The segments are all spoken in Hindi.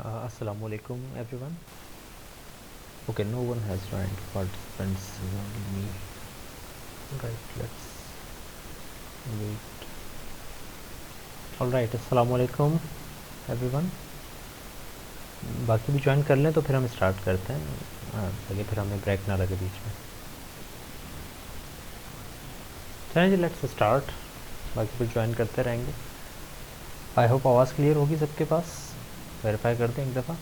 Assalamualaikum everyone. Okay, no one has joined. Participants is only me. Right, let's wait. Alright, Assalamualaikum everyone. बाकी भी ज्वाइन कर लें तो फिर हम स्टार्ट करते हैं, ताकि फिर हमें ब्रेक ना लगे बीच में। चलें जी, लेट्स स्टार्ट। बाकी फिर ज्वाइन करते रहेंगे। आई होप आवाज़ क्लियर होगी सबके पास। वेरीफाई कर दें एक दफ़ा।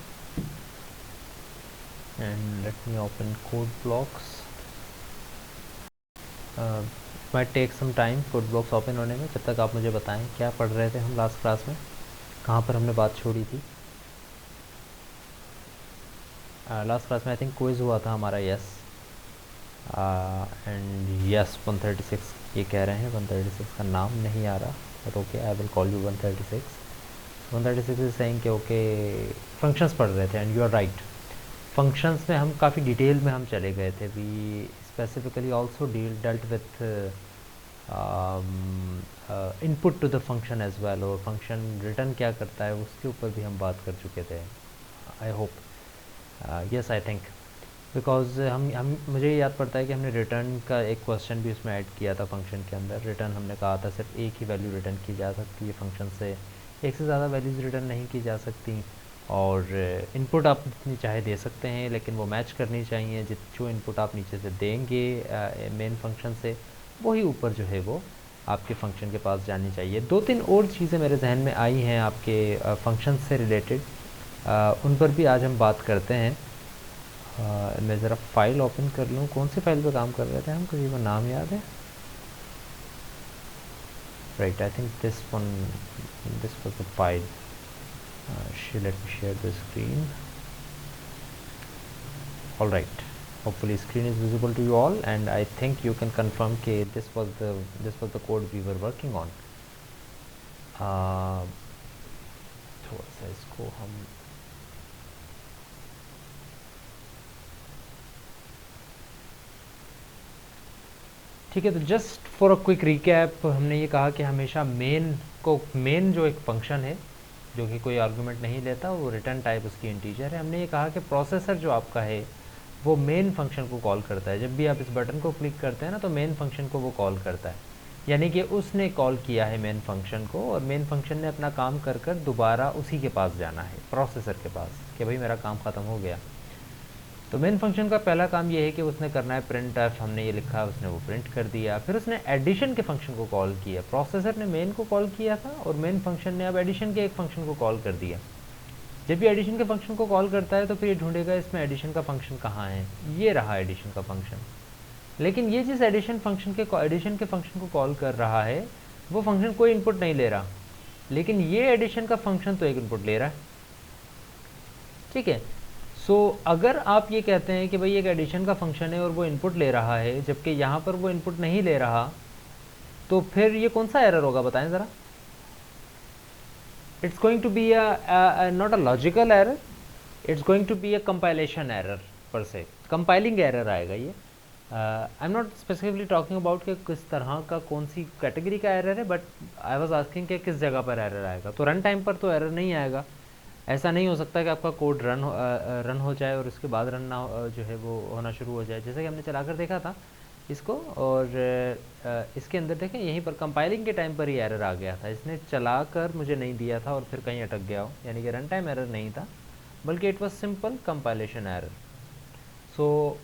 And let me open code blocks. Might take some time code blocks open होने में। जब तक आप मुझे बताएं क्या पढ़ रहे थे हम लास्ट क्लास में, कहाँ पर हमने बात छोड़ी थी। लास्ट क्लास में आई थिंक क्विज़ हुआ था हमारा, यस एंड यस 136 ये कह रहे हैं। 136 का नाम नहीं आ रहा, but okay I will call you 136। 136 is saying कि ओके फंक्शंस पढ़ रहे थे and you are right. Functions में हम काफ़ी डिटेल में हम चले गए थे। We specifically also dealt with input to the function as well, और फंक्शन रिटर्न क्या करता है उसके ऊपर भी हम बात कर चुके थे। I hope yes, I think because हम मुझे याद पड़ता है कि हमने रिटर्न का एक क्वेश्चन भी उसमें ऐड किया था फंक्शन के अंदर। रिटर्न हमने कहा था सिर्फ एक ही वैल्यू रिटर्न की जा सकती है फंक्शन से, एक से ज़्यादा वैल्यूज़ रिटर्न नहीं की जा सकती। और इनपुट आप जितनी चाहे दे सकते हैं, लेकिन वो मैच करनी चाहिए। जो इनपुट आप नीचे से देंगे मेन फंक्शन से, वही ऊपर जो है वो आपके फंक्शन के पास जानी चाहिए। दो तीन और चीज़ें मेरे जहन में आई हैं आपके फंक्शन से रिलेटेड, उन पर भी आज हम बात करते हैं। मैं ज़रा फाइल ओपन कर लूँ। कौन सी फाइल पे काम कर रहे थे हम, करीबन नाम याद है? Right, I think this one, this was the file. let me share the screen. All right, hopefully screen is visible to you all, and I think you can confirm that this was the code we were working on. थोड़ा सा इसको हम ठीक है। तो just for a quick recap, हमने ये कहा कि हमेशा मेन जो एक फंक्शन है जो कि कोई आर्गुमेंट नहीं लेता, वो रिटर्न टाइप उसकी इंटीजर है। हमने ये कहा कि प्रोसेसर जो आपका है वो मेन फंक्शन को कॉल करता है। जब भी आप इस बटन को क्लिक करते हैं ना, तो मेन फंक्शन को वो कॉल करता है, यानी कि उसने कॉल किया है मेन फंक्शन को, और मेन फंक्शन ने अपना काम कर कर दोबारा उसी के पास जाना है, प्रोसेसर के पास, कि भाई मेरा काम ख़त्म हो गया। तो मेन फंक्शन का पहला काम ये है कि उसने करना है प्रिंट एफ। हमने ये लिखा है, उसने वो प्रिंट कर दिया। फिर उसने एडिशन के फंक्शन को कॉल किया। प्रोसेसर ने मेन को कॉल किया था, और मेन फंक्शन ने अब एडिशन के एक फंक्शन को कॉल कर दिया। जब ये एडिशन के फंक्शन को कॉल करता है तो फिर ये ढूंढेगा इसमें एडिशन का फंक्शन कहाँ है। ये रहा एडिशन का फंक्शन। लेकिन ये जिस एडिशन के फंक्शन को कॉल कर रहा है, वो फंक्शन कोई इनपुट नहीं ले रहा, लेकिन ये एडिशन का फंक्शन तो एक इनपुट ले रहा है। ठीक है। सो अगर आप ये कहते हैं कि भाई एक एडिशन का फंक्शन है और वो इनपुट ले रहा है, जबकि यहाँ पर वो इनपुट नहीं ले रहा, तो फिर ये कौन सा एरर होगा बताएं ज़रा। It's going to be not a logical error, it's going to be a compilation error per se. Compiling error आएगा ये। I am not specifically talking about कि किस तरह का, कौन सी कैटेगरी का एरर है, बट आई वाज आस्किंग कि किस जगह पर एरर आएगा। तो रन टाइम पर तो एरर नहीं आएगा। ऐसा नहीं हो सकता कि आपका कोड रन हो जाए और उसके बाद रन ना जो है वो होना शुरू हो जाए। जैसे कि हमने चला कर देखा था इसको, और इसके अंदर देखें यहीं पर कंपाइलिंग के टाइम पर ही एरर आ गया था। इसने चला कर मुझे नहीं दिया था और फिर कहीं अटक गया हो, यानी कि रन टाइम एरर नहीं था, बल्कि it was simple compilation error. So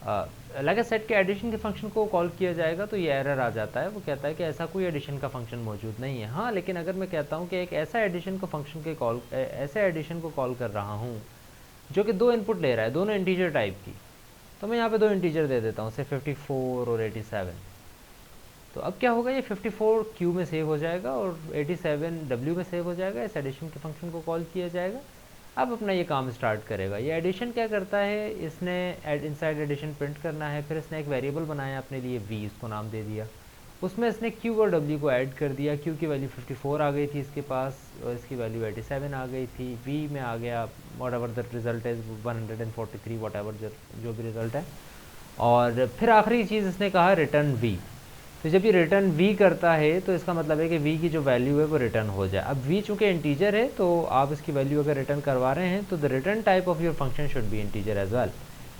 like I said के एडिशन के फंक्शन को कॉल किया जाएगा तो ये एरर आ जाता है। वो कहता है कि ऐसा कोई एडिशन का फंक्शन मौजूद नहीं है। हाँ, लेकिन अगर मैं कहता हूँ कि एक ऐसा एडिशन को फंक्शन के ऐसे एडिशन को कॉल कर रहा हूँ जो कि दो इनपुट ले रहा है, दोनों इंटीजर टाइप की, तो मैं यहाँ पे दो इंटीजर दे देता हूँ, से 54 और 87। तो अब क्या होगा, ये 54 क्यू में सेव हो जाएगा और 87 डब्ल्यू में सेव हो जाएगा। इस एडिशन के फंक्शन को कॉल किया जाएगा। अब अपना ये काम स्टार्ट करेगा। ये एडिशन क्या करता है, इसने इनसाइड एडिशन प्रिंट करना है। फिर इसने एक वेरिएबल बनाया अपने लिए वी, इसको नाम दे दिया। उसमें इसने क्यू और डब्ल्यू को ऐड कर दिया। क्यू की वैल्यू 54 आ गई थी इसके पास, और इसकी वैल्यू 87 आ गई थी। वी में आ गया what ever the result is 143, what ever जो भी रिजल्ट है। और फिर आखिरी चीज़ इसने कहा रिटर्न वी। तो जब ये रिटर्न v करता है तो इसका मतलब है कि v की जो वैल्यू है वो रिटर्न हो जाए। अब v चूँकि इंटीजर है तो आप इसकी वैल्यू अगर रिटर्न करवा रहे हैं तो the return type of your function should be integer as well.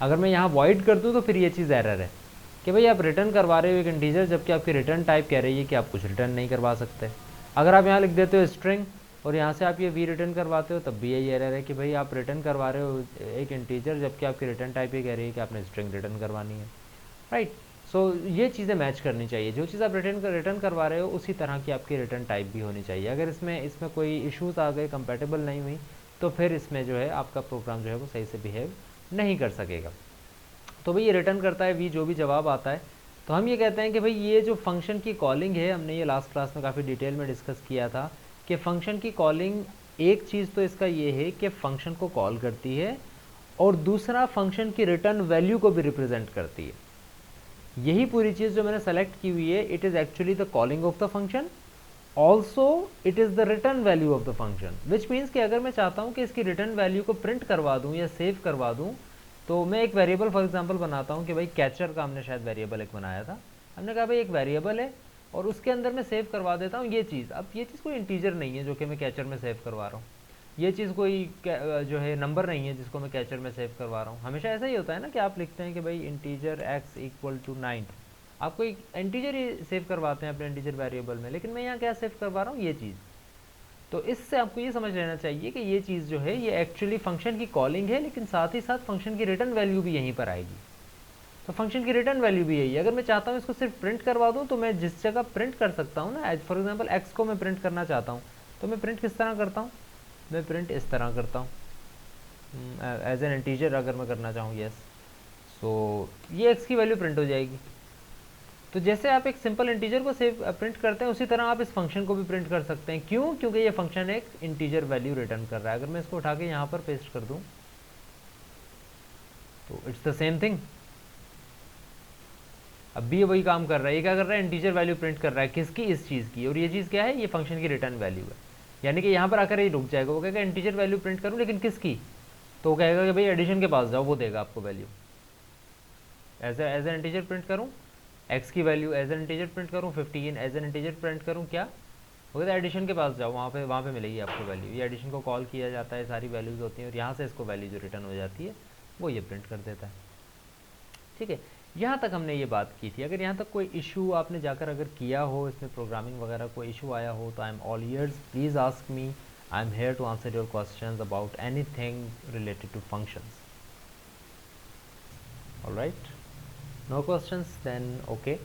अगर मैं यहाँ वॉइड कर दूँ तो फिर ये चीज़ एरर है कि भाई आप रिटर्न करवा रहे हो एक इंटीजर, जबकि आपकी रिटर्न टाइप कह रही है कि आप कुछ रिटर्न नहीं करवा सकते। अगर आप यहाँ लिख देते हो स्ट्रिंग और यहाँ से आप ये v रिटर्न करवाते हो तब भी यही एरर है कि भाई आप रिटर्न करवा रहे हो एक इंटीजर, जबकि आपकी रिटर्न टाइप ये कह रही है कि आपने स्ट्रिंग रिटर्न करवानी है, राइट। सो ये चीज़ें मैच करनी चाहिए, जो चीज़ आप रिटर्न करवा रहे हो उसी तरह की आपकी रिटर्न टाइप भी होनी चाहिए। अगर इसमें कोई इश्यूज़ आ गए, कंपेटेबल नहीं हुई, तो फिर इसमें जो है आपका प्रोग्राम जो है वो सही से बिहेव नहीं कर सकेगा। तो भाई ये रिटर्न करता है v, जो भी जवाब आता है। तो हम ये कहते हैं कि भाई ये जो फंक्शन की कॉलिंग है, हमने ये लास्ट क्लास में काफ़ी डिटेल में डिस्कस किया था कि फंक्शन की कॉलिंग, एक चीज़ तो इसका ये है कि फंक्शन को कॉल करती है और दूसरा फंक्शन की रिटर्न वैल्यू को भी रिप्रेजेंट करती है। यही पूरी चीज़ जो मैंने सेलेक्ट की हुई है, it is actually the calling of the function, also it is the return value of the function, which means कि अगर मैं चाहता हूँ कि इसकी रिटर्न वैल्यू को प्रिंट करवा दूँ या सेव करवा दूँ, तो मैं एक वेरिएबल फॉर एग्जांपल बनाता हूँ कि भाई कैचर का हमने शायद वेरिएबल एक बनाया था। हमने कहा भाई एक वेरिएबल है और उसके अंदर मैं सेव करवा देता हूँ ये चीज़। अब ये चीज़ कोई इंटीजर नहीं है जो कि मैं कैचर में सेव करवा रहा हूँ, ये चीज़ कोई जो है नंबर नहीं है जिसको मैं कैचर में सेव करवा रहा हूँ। हमेशा ऐसा ही होता है ना कि आप लिखते हैं कि भाई इंटीजर x इक्वल टू 9, आप कोई इंटीजर ही सेव करवाते हैं अपने इंटीजर वेरिएबल में, लेकिन मैं यहाँ क्या सेव करवा रहा हूँ, ये चीज़। तो इससे आपको ये समझ लेना चाहिए कि ये चीज़ जो है ये एक्चुअली फंक्शन की कॉलिंग है, लेकिन साथ ही साथ फंक्शन की रिटर्न वैल्यू भी यहीं पर आएगी। तो फंक्शन की रिटर्न वैल्यू भी यही है। अगर मैं चाहता हूँ इसको सिर्फ प्रिंट करवा दूँ तो मैं जिस जगह प्रिंट कर सकता हूँ ना, एज फॉर एग्जाम्पल एक्स को मैं प्रिंट करना चाहता हूँ, तो मैं प्रिंट किस तरह करता हूँ, मैं प्रिंट इस तरह करता हूँ एज एन इंटीजर अगर मैं करना चाहूँ, यस। सो ये एक्स की वैल्यू प्रिंट हो जाएगी। तो जैसे आप एक सिंपल इंटीजर को सेव प्रिंट करते हैं, उसी तरह आप इस फंक्शन को भी प्रिंट कर सकते हैं। क्यों? क्योंकि ये फंक्शन एक इंटीजर वैल्यू रिटर्न कर रहा है। अगर मैं इसको उठा के यहाँ पर पेस्ट कर दूँ तो इट्स द सेम थिंग। अब भी ये वही काम कर रहा है। ये क्या कर रहा है, इंटीजर वैल्यू प्रिंट कर रहा है, किसकी, इस चीज़ की। और ये चीज़ क्या है, ये फंक्शन की रिटर्न वैल्यू है। यानी कि यहाँ पर आकर ये रुक जाएगा, वो कहेगा इंटीजर वैल्यू प्रिंट करूँ, लेकिन किसकी, तो वो कहेगा कि भाई एडिशन के पास जाओ, वो देगा आपको value. As an integer print करूँ x की value, as an integer print करूँ 15, एज एन इंटीजर प्रिंट करूँ क्या, वो कहता है एडिशन के पास जाओ, वहाँ पे मिलेगी आपको वैल्यू। ये एडिशन को कॉल किया जाता है, सारी वैल्यूज़ होती हैं और यहाँ से इसको वैल्यू जो रिटर्न हो जाती है वो ये प्रिंट कर देता है। ठीक है, यहाँ तक हमने ये बात की थी। अगर यहाँ तक कोई इशू आपने जाकर अगर किया हो, इसमें प्रोग्रामिंग वगैरह कोई इशू आया हो, तो I am all ears, please ask me, I am here to answer your questions about anything related to functions. Alright, no questions, then okay.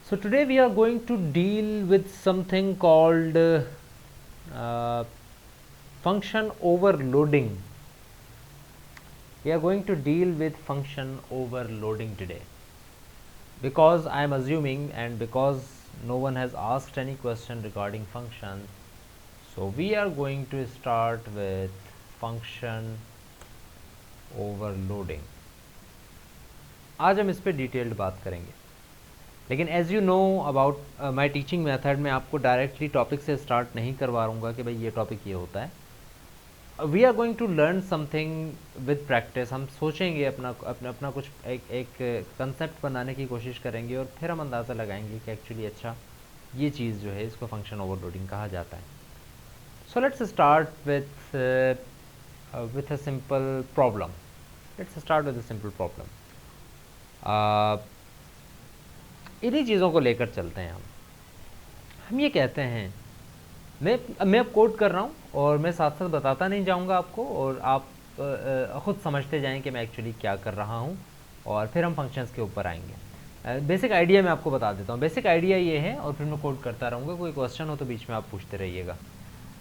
So today we are going to deal with something called function overloading. We are going to deal with function overloading today, because I am assuming, and because no one has asked any question regarding functions, so we are going to start with function overloading. आज हम इस पर डिटेल्ड बात करेंगे, लेकिन as you know about my teaching method में आपको डायरेक्टली टॉपिक से स्टार्ट नहीं करवाऊंगा कि भाई ये टॉपिक ये होता है। We are going to learn something with practice. हम सोचेंगे अपना कुछ एक कंसेप्ट बनाने की कोशिश करेंगे और फिर हम अंदाज़ा लगाएंगे कि एक्चुअली अच्छा ये चीज़ जो है इसको फंक्शन ओवरलोडिंग कहा जाता है। So let's start with a simple problem. इन्हीं चीज़ों को लेकर चलते हैं हम ये कहते हैं, मैं अब कोड कर रहा हूँ और मैं साथ साथ बताता नहीं जाऊँगा आपको, और आप ख़ुद समझते जाएं कि मैं एक्चुअली क्या कर रहा हूँ, और फिर हम फंक्शंस के ऊपर आएंगे। बेसिक आइडिया मैं आपको बता देता हूँ। बेसिक आइडिया ये है, और फिर मैं कोड करता रहूँगा, कोई क्वेश्चन हो तो बीच में आप पूछते रहिएगा।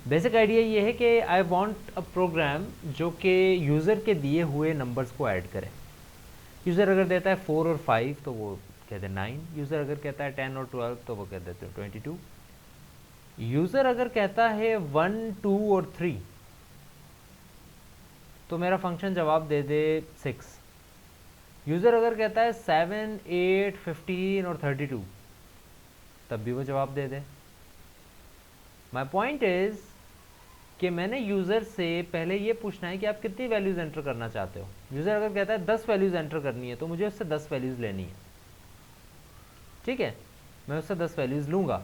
बेसिक आइडिया ये है कि आई वांट अ प्रोग्राम जो कि यूज़र के दिए हुए नंबर्स को ऐड करे। यूज़र अगर देता है 4 और 5 तो वो कहते हैं 9। यूज़र अगर कहता है 10 और 12 तो वो कह देते हैं 22। यूज़र अगर कहता है 1, 2 और 3 तो मेरा फंक्शन जवाब दे दे 6। यूज़र अगर कहता है 7, 8, 15 और 32 तब भी वो जवाब दे दे। माई पॉइंट इज़ कि मैंने यूज़र से पहले ये पूछना है कि आप कितनी वैल्यूज़ एंटर करना चाहते हो। यूज़र अगर कहता है 10 वैल्यूज़ एंटर करनी है तो मुझे उससे 10 वैल्यूज़ लेनी है। ठीक है, मैं उससे 10 वैल्यूज़ लूँगा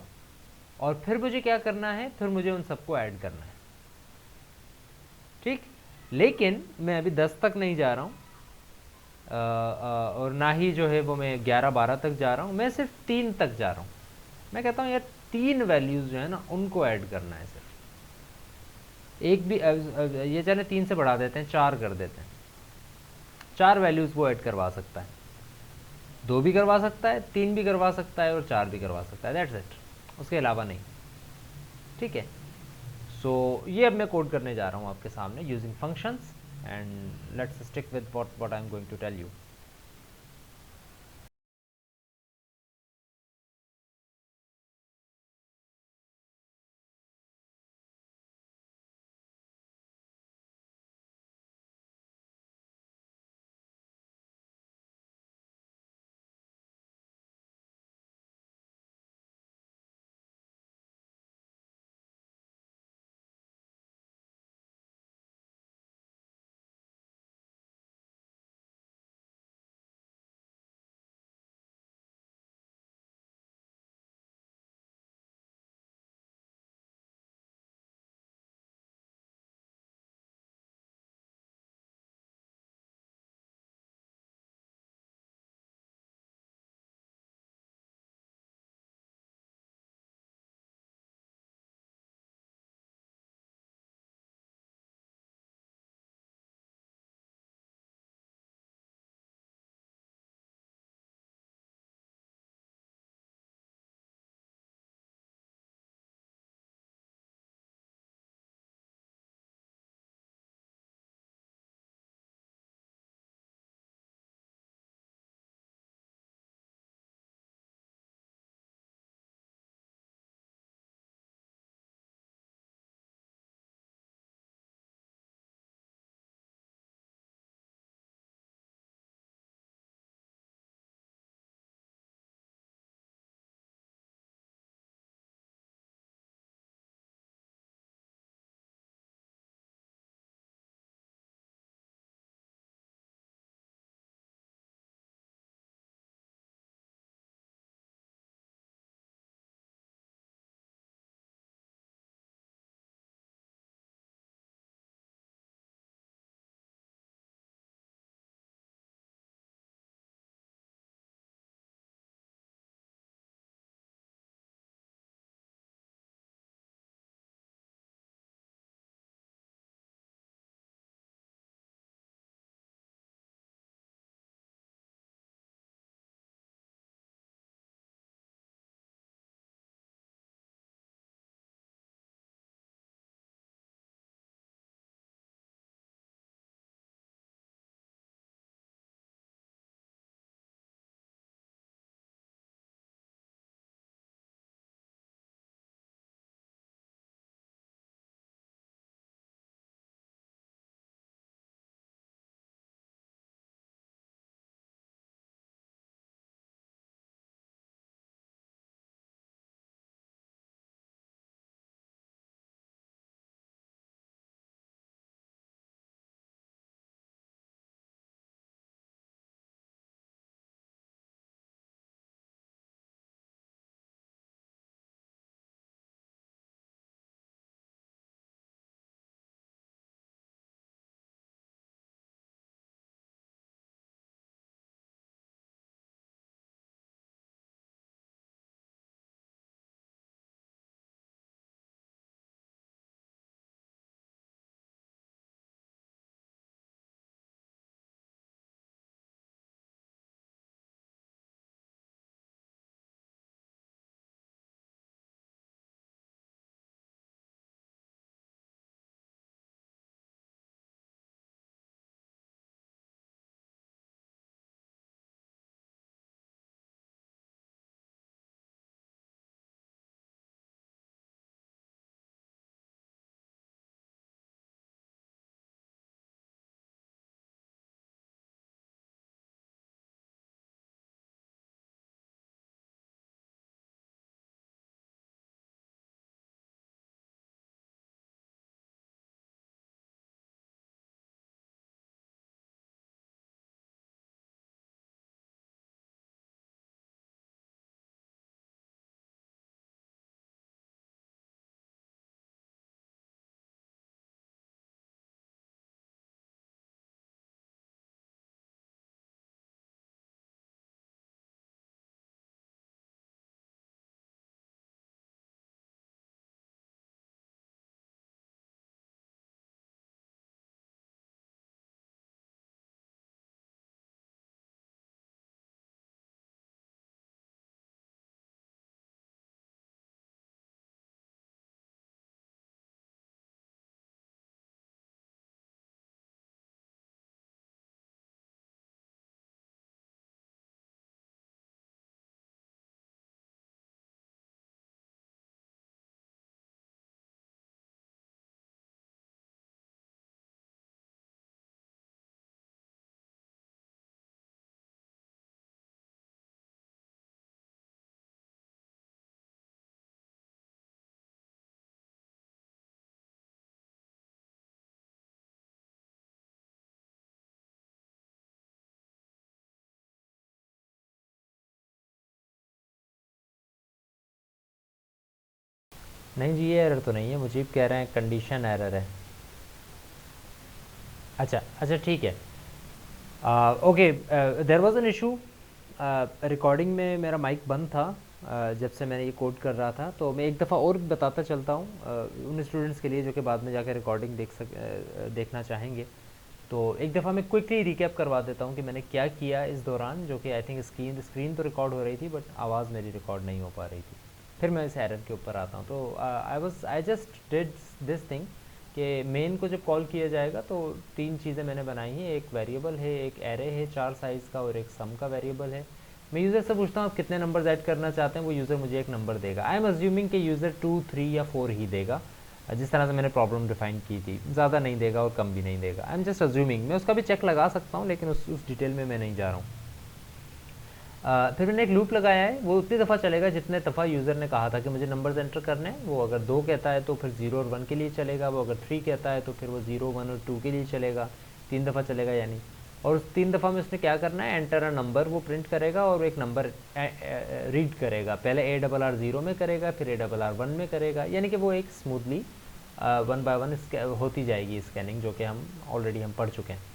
और फिर मुझे क्या करना है, फिर मुझे उन सबको ऐड करना है। ठीक, लेकिन मैं अभी 10 तक नहीं जा रहा हूँ और ना ही जो है वो मैं 11-12 तक जा रहा हूँ, मैं सिर्फ 3 तक जा रहा हूँ। मैं कहता हूँ यार 3 वैल्यूज़ जो है ना उनको ऐड करना है सिर्फ। एक भी ये चले 3 से बढ़ा देते हैं, 4 कर देते हैं। 4 वैल्यूज़ वो ऐड करवा सकता है, 2 भी करवा सकता है, 3 भी करवा सकता है और 4 भी करवा सकता है, दैट्स इट, उसके अलावा नहीं। ठीक है, सो ये अब मैं कोड करने जा रहा हूँ आपके सामने using functions, and let's stick with what I am going to tell you. नहीं जी, ये एरर तो नहीं है, मुझे कह रहे हैं कंडीशन एरर है। अच्छा अच्छा ठीक है। Okay, there was an issue, recording में मेरा माइक बंद था जब से मैंने ये कोड कर रहा था। तो मैं एक दफ़ा और बताता चलता हूँ उन स्टूडेंट्स के लिए जो कि बाद में जाकर रिकॉर्डिंग देखना चाहेंगे। तो एक दफ़ा मैं क्विकली रिकैप करवा देता हूँ कि मैंने क्या किया इस दौरान, जो कि आई थिंक स्क्रीन तो रिकॉर्ड हो रही थी बट आवाज़ मेरी रिकॉर्ड नहीं हो पा रही थी। फिर मैं इस एरर के ऊपर आता हूँ। तो I just did this thing कि मेन को जब कॉल किया जाएगा तो तीन चीज़ें मैंने बनाई हैं, एक वेरिएबल है, एक एरे है 4 साइज़ का, और एक सम का वेरिएबल है। मैं यूज़र से पूछता हूँ आप कितने नंबर ऐड करना चाहते हैं, वो यूज़र मुझे एक नंबर देगा। आई एम अज्यूमिंग कि यूज़र 2, 3 या 4 ही देगा, जिस तरह से मैंने प्रॉब्लम डिफाइन की थी। ज़्यादा नहीं देगा और कम भी नहीं देगा। आई एम जस्ट अज्यूमिंग, मैं उसका भी चेक लगा सकता हूँ लेकिन उस डिटेल में मैं नहीं जा रहा हूँ। फिर मैंने एक लूप लगाया है, वो उतनी दफ़ा चलेगा जितने दफ़ा यूज़र ने कहा था कि मुझे नंबर्स एंटर करने हैं। वो अगर 2 कहता है तो फिर 0 और 1 के लिए चलेगा, वो अगर 3 कहता है तो फिर वो 0, 1 और 2 के लिए चलेगा। 3 दफ़ा चलेगा यानी। और उस 3 दफ़ा में उसने क्या करना है, एंटर अ नंबर वो प्रिंट करेगा और एक नंबर रीड करेगा। पहले ARR0 में करेगा, फिर ARR1 में करेगा, यानी कि वो एक स्मूथली 1 बाय 1 होती जाएगी स्कैनिंग, जो कि हम ऑलरेडी पढ़ चुके हैं।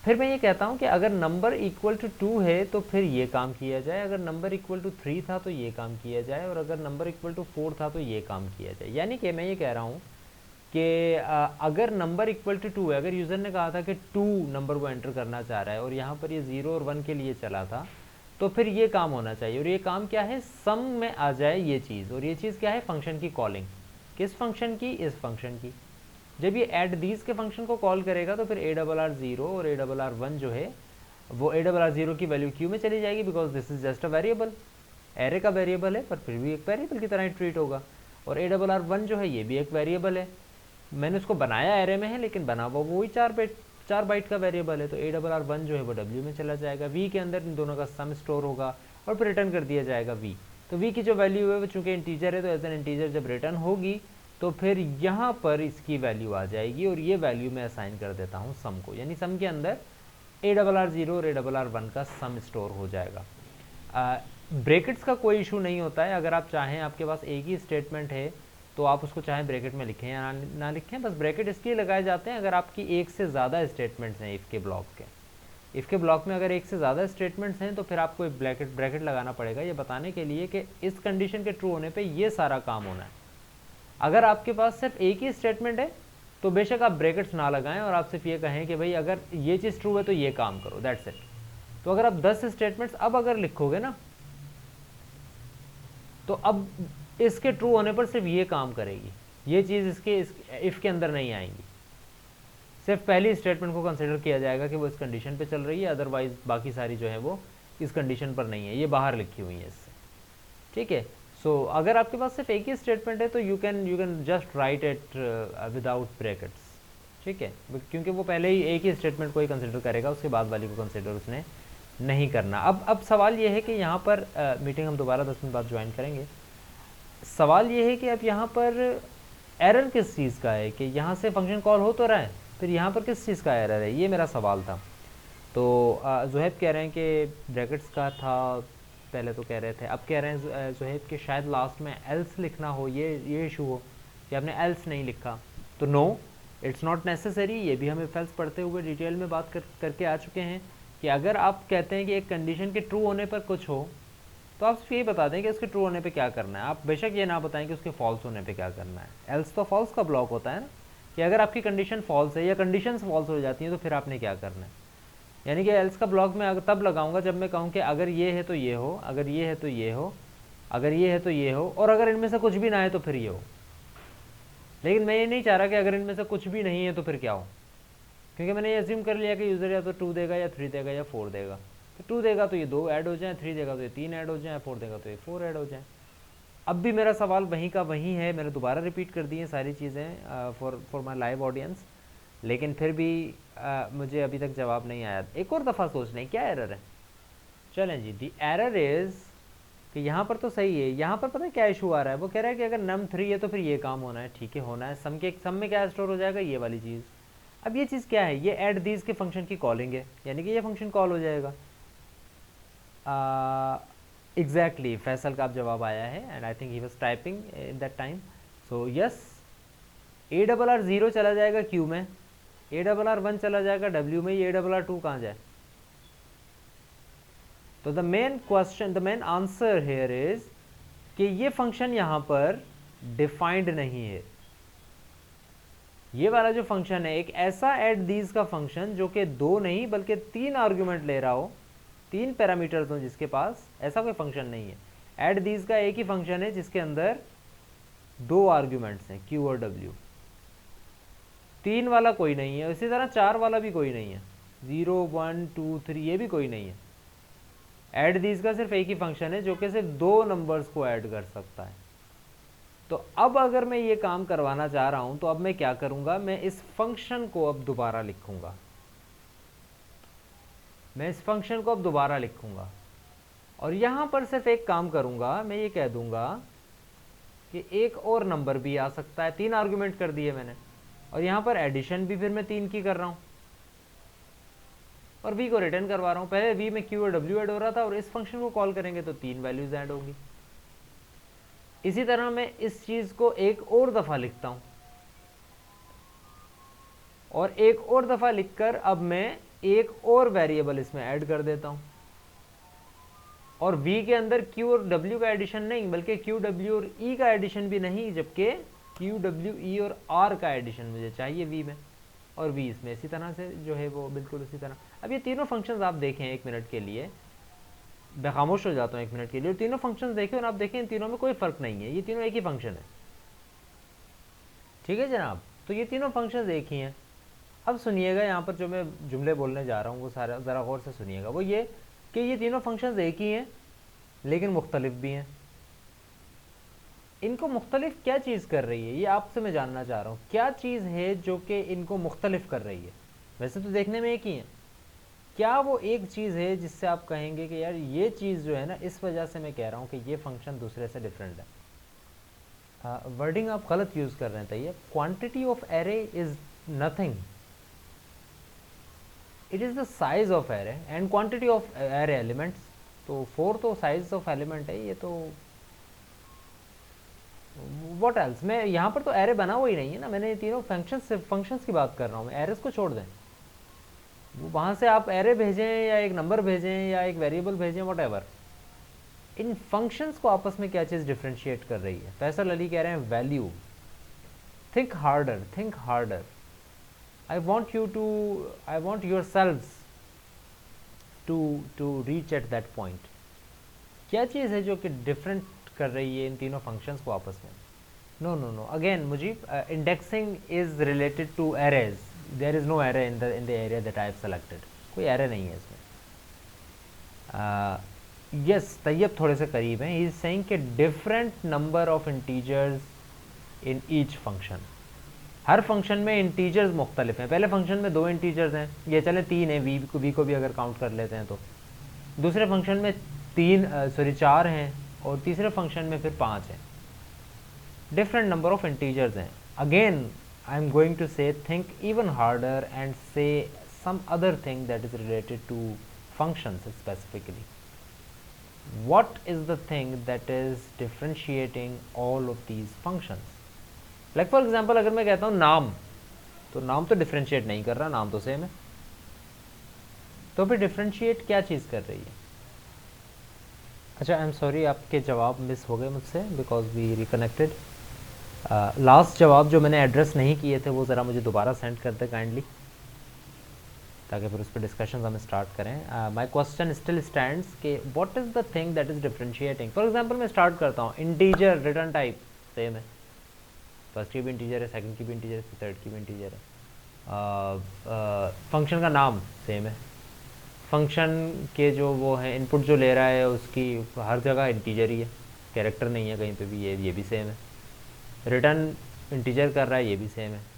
फिर मैं ये कहता हूँ कि अगर नंबर इक्वल टू 2 है तो फिर ये काम किया जाए, अगर नंबर इक्वल टू 3 था तो ये काम किया जाए, और अगर नंबर इक्वल टू 4 था तो ये काम किया जाए। यानी कि मैं ये कह रहा हूँ कि अगर नंबर इक्वल टू 2 है, अगर यूज़र ने कहा था कि 2 नंबर वो एंटर करना चाह रहा है और यहाँ पर ये 0 और 1 के लिए चला था, तो फिर ये काम होना चाहिए। और ये काम क्या है, सम में आ जाए ये चीज़। और ये चीज़ क्या है, फंक्शन की कॉलिंग। किस फंक्शन की, इस फंक्शन की। जब ये एड दीज के फंक्शन को कॉल करेगा तो फिर ARR0 और ARR1 जो है वो ARR0 की वैल्यू क्यू में चली जाएगी, because this is just a variable, array का वेरिएबल है पर फिर भी एक वेरिएबल की तरह ट्रीट होगा। और ARR1 जो है ये भी एक वेरिएबल है, मैंने उसको बनाया एरे में है लेकिन बना वो वही 4 बाइट का वेरिएबल है। तो ARR1 जो है वो W में चला जाएगा, V के अंदर इन दोनों का सम स्टोर होगा और फिर रिटर्न कर दिया जाएगा V। तो V की जो वैल्यू है वो चूँकि इंटीजर है, तो एज एन इंटीजर जब रिटर्न होगी तो फिर यहाँ पर इसकी वैल्यू आ जाएगी, और ये वैल्यू मैं असाइन कर देता हूँ सम को, यानी सम के अंदर ARR0 और ARR1 का सम स्टोर हो जाएगा। ब्रैकेट्स का कोई इशू नहीं होता है, अगर आप चाहें, आपके पास एक ही स्टेटमेंट है तो आप उसको चाहें ब्रैकेट में लिखें या ना लिखें, बस ब्रैकेट इसलिए लगाए जाते हैं अगर आपकी एक से ज़्यादा स्टेटमेंट्स हैं इफ़ के ब्लॉक के। इफ़ के ब्लॉक में अगर एक से ज़्यादा स्टेटमेंट्स हैं तो फिर आपको एक ब्रैकेट लगाना पड़ेगा, ये बताने के लिए कि इस कंडीशन के ट्रू होने पे ये सारा काम होना है। अगर आपके पास सिर्फ एक ही स्टेटमेंट है तो बेशक आप ब्रैकेट्स ना लगाएं और आप सिर्फ ये कहें कि भाई अगर ये चीज़ ट्रू है तो ये काम करो, दैट्स इट। तो अगर आप 10 स्टेटमेंट्स अब अगर लिखोगे ना, तो अब इसके ट्रू होने पर सिर्फ ये काम करेगी, ये चीज़ इसके इफ़ के अंदर नहीं आएंगी। सिर्फ पहली स्टेटमेंट को कंसिडर किया जाएगा कि वो इस कंडीशन पे चल रही है, अदरवाइज बाकी सारी जो है वो इस कंडीशन पर नहीं है, ये बाहर लिखी हुई है इससे। ठीक है। सो अगर आपके पास सिर्फ एक ही स्टेटमेंट है तो you can just right it without brackets. ठीक है, क्योंकि वो पहले ही एक ही स्टेटमेंट को ही कंसिडर करेगा, उसके बाद वाली को कंसिडर उसने नहीं करना। अब सवाल ये है कि यहाँ पर मीटिंग हम दोबारा 10 मिनट बाद ज्वाइन करेंगे। सवाल ये है कि अब यहाँ पर एरर किस चीज़ का है, कि यहाँ से फंक्शन कॉल हो तो रहा है, फिर यहाँ पर किस चीज़ का एरर है, ये मेरा सवाल था। तो जुहैब कह रहे हैं कि ब्रैकेट्स का था, पहले तो कह रहे थे, अब कह रहे हैं जुहैब कि शायद लास्ट में एल्स लिखना हो, ये इशू हो कि आपने एल्स नहीं लिखा। तो नो, इट्स नॉट नेसेसरी। ये भी हम इफ एल्स पढ़ते हुए डिटेल में बात करके आ चुके हैं कि अगर आप कहते हैं कि एक कंडीशन के ट्रू होने पर कुछ हो तो आप सिर्फ यही बता दें कि उसके ट्रू होने पे क्या करना है। आप बेशक ये ना बताएं कि उसके फॉल्स होने पे क्या करना है। एल्स तो फॉल्स का ब्लॉक होता है ना, कि अगर आपकी कंडीशन फॉल्स है या कंडीशंस फॉल्स हो जाती हैं तो फिर आपने क्या करना है। यानी कि एल्स का ब्लॉक मैं तब लगाऊंगा जब मैं कहूँ कि अगर ये है तो ये हो, अगर ये है तो ये हो, अगर ये है तो ये हो, और अगर इनमें से कुछ भी ना है तो फिर ये हो। लेकिन मैं ये नहीं चाह रहा कि अगर इनमें से कुछ भी नहीं है तो फिर क्या हो, क्योंकि मैंने ये अज्यूम कर लिया कि यूज़र या तो 2 देगा या 3 देगा या 4 देगा। तो 2 देगा तो ये 2 ऐड हो जाए, 3 देगा तो ये 3 ऐड हो जाए, 4 देगा तो ये 4 ऐड हो जाए। अब भी मेरा सवाल वहीं का वहीं है, मैंने दोबारा रिपीट कर दी है सारी चीज़ें फॉर माई लाइव ऑडियंस, लेकिन फिर भी मुझे अभी तक जवाब नहीं आया। एक और दफ़ा सोच लें क्या एरर है। चलें जी, दी एरर इज़ कि यहाँ पर तो सही है, यहाँ पर पता है क्या इशू आ रहा है, वो कह रहा है कि अगर नम 3 है तो फिर ये काम होना है। ठीक है, होना है। सम में क्या स्टोर हो जाएगा, ये वाली चीज़। अब ये चीज़ क्या है, ये ऐड दीज के फंक्शन की कॉलिंग है, यानी कि ये फंक्शन कॉल हो जाएगा। एग्जैक्टली फैसल का अब जवाब आया है, and I think he was typing in that time. So yes, A double R 0 चला जाएगा क्यू में, ए डबल आर 1 चला जाएगा डब्ल्यू में, ए डबल आर 2 कहाँ जाए? तो the main question, the main answer here is कि ये फंक्शन यहां पर डिफाइंड नहीं है। ये वाला जो फंक्शन है एक ऐसा ऐड दीज का फंक्शन जो कि 2 नहीं बल्कि 3 आर्ग्यूमेंट ले रहा हो, 3 पैरामीटर्स हो जिसके पास, ऐसा कोई फंक्शन नहीं है। ऐड दीज का एक ही फंक्शन है जिसके अंदर 2 आर्ग्यूमेंट्स हैं, क्यू और डब्ल्यू। 3 वाला कोई नहीं है, इसी तरह 4 वाला भी कोई नहीं है, 0 1 2 3 ये भी कोई नहीं है। ऐड दीज का सिर्फ एक ही फंक्शन है जो कि सिर्फ 2 नंबर्स को ऐड कर सकता है। तो अब अगर मैं ये काम करवाना चाह रहा हूं तो अब मैं क्या करूंगा, मैं इस फंक्शन को अब दोबारा लिखूंगा, मैं इस फंक्शन को अब दोबारा लिखूंगा और यहां पर सिर्फ एक काम करूंगा, मैं ये कह दूंगा कि एक और नंबर भी आ सकता है। 3 आर्गुमेंट कर दिए मैंने और यहां पर एडिशन भी फिर मैं 3 की कर रहा हूं और v को रिटर्न करवा रहा हूं। पहले v में q और w ऐड हो रहा था और इस फंक्शन को कॉल करेंगे तो 3 वैल्यूज ऐड होंगी। इसी तरह मैं इस चीज को एक और दफा लिखता हूं और एक और दफा लिखकर अब मैं एक और वेरिएबल इसमें ऐड कर देता हूं और v के अंदर q और w का एडिशन नहीं बल्कि q w और e का एडिशन भी नहीं, जबकि q w e और r का एडिशन मुझे चाहिए v में और v इसमें इसी तरह से जो है वो बिल्कुल उसी तरह। अब ये तीनों फंक्शंस आप देखें एक मिनट के लिए, मैं खामोश हो जाता हूँ एक मिनट के लिए, तीनों फंक्शंस देखें और आप देखें इन तीनों में कोई फर्क नहीं है, ये तीनों एक ही फंक्शन है। ठीक है जनाब, तो ये तीनों फंक्शंस एक ही हैं। अब सुनिएगा यहाँ पर जो मैं जुमले बोलने जा रहा हूँ वो सारा ज़रा गौर से सुनिएगा, वो ये कि ये तीनों फंक्शंस एक ही हैं लेकिन मुख्तलिफ भी हैं। इनको मुख्तलिफ क्या चीज़ कर रही है ये आपसे मैं जानना चाह रहा हूँ, क्या चीज़ है जो कि इनको मुख्तलिफ कर रही है? वैसे तो देखने में एक ही है, क्या वो एक चीज़ है जिससे आप कहेंगे कि यार ये चीज़ जो है ना इस वजह से मैं कह रहा हूँ कि ये फंक्शन दूसरे से डिफरेंट है। वर्डिंग आप गलत यूज़ कर रहे हैं। Tayyab, quantity of array is nothing, it is the size of array and quantity of array elements. तो 4 तो साइज ऑफ एलिमेंट है, ये तो व्हाट एल्स। मैं यहाँ पर तो एरे बना हुआ ही नहीं है ना, मैंने तीनों फंक्शंस की बात कर रहा हूँ, मैं एरेस को छोड़ दें, वहाँ से आप एरे भेजें या एक नंबर भेजें या एक वेरिएबल भेजें, व्हाटएवर, इन फंक्शंस को आपस में क्या चीज़ डिफ्रेंशिएट कर रही है? फैसल अली कह रहे हैं value. Think harder, think harder, I want your selves to reach at that point. क्या चीज़ है जो कि डिफरेंट कर रही है इन तीनों फंक्शंस को आपस में? No no no, again Mujeeb, indexing is related to arrays, there is no array in the area that I have selected, कोई एरे नहीं है इसमें। यस, तैयब थोड़े से करीब हैं। ही इज सेइंग कि different number of integers in each function, हर फंक्शन में इंटीजर्स मुख्तलिफ हैं। पहले फंक्शन में 2 इंटीजर्स हैं, ये चले 3 है, वी को भी अगर काउंट कर लेते हैं तो। दूसरे फंक्शन में 4 हैं और तीसरे फंक्शन में फिर 5 हैं। डिफरेंट नंबर ऑफ इंटीजर्स हैं। Again I am going to say think even harder and say some other thing that is related to functions specifically. What is the thing that is differentiating all of these functions? Like for example, अगर मैं कहता हूँ नाम, तो नाम तो डिफ्रेंशिएट नहीं कर रहा, नाम तो सेम है, तो फिर डिफ्रेंशिएट क्या चीज़ कर रही है? अच्छा, आई एम सॉरी, आपके जवाब मिस हो गए मुझसे बिकॉज वी रिकनेक्टेड। लास्ट जवाब जो मैंने एड्रेस नहीं किए थे वो ज़रा मुझे दोबारा सेंड कर दे काइंडली, ताकि फिर उस पर डिस्कशन हम स्टार्ट करें। माई क्वेश्चन स्टिल स्टैंड्स कि what is the thing that is differentiating. For example मैं स्टार्ट करता हूँ, इंटीजर रिटर्न टाइप सेम है, फर्स्ट की भी इंटीजर है, सेकंड की भी इंटीजर है, थर्ड की भी इंटीजर है। फंक्शन का नाम सेम है, फंक्शन के जो वो है इनपुट जो ले रहा है उसकी हर जगह इंटीजर ही है, कैरेक्टर नहीं है कहीं पे भी, ये भी सेम है। रिटर्न इंटीजर कर रहा है, ये भी सेम है।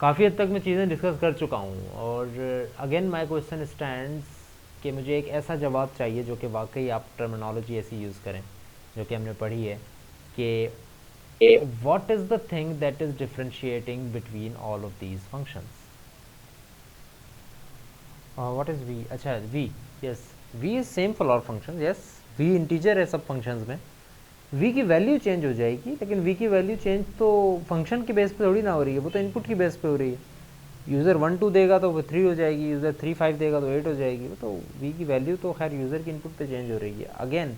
काफ़ी हद तक मैं चीज़ें डिस्कस कर चुका हूँ और अगेन माय क्वेश्चन स्टैंड्स कि मुझे एक ऐसा जवाब चाहिए जो कि वाकई आप टर्मिनोलॉजी ऐसी यूज़ करें जो कि हमने पढ़ी है कि what is the thing that is differentiating between all of these functions. What is V? अच्छा, V, yes, V is same for all functions, yes, V integer है सब फंक्शंस में, v की वैल्यू चेंज हो जाएगी, लेकिन v की वैल्यू चेंज तो फंक्शन की बेस पे थोड़ी ना हो रही है, वो तो इनपुट की बेस पे हो रही है। यूज़र 1 2 देगा तो वो 3 हो जाएगी, यूज़र 3 5 देगा तो 8 हो जाएगी। वो तो v की वैल्यू तो खैर यूज़र की इनपुट पे चेंज हो रही है। अगेन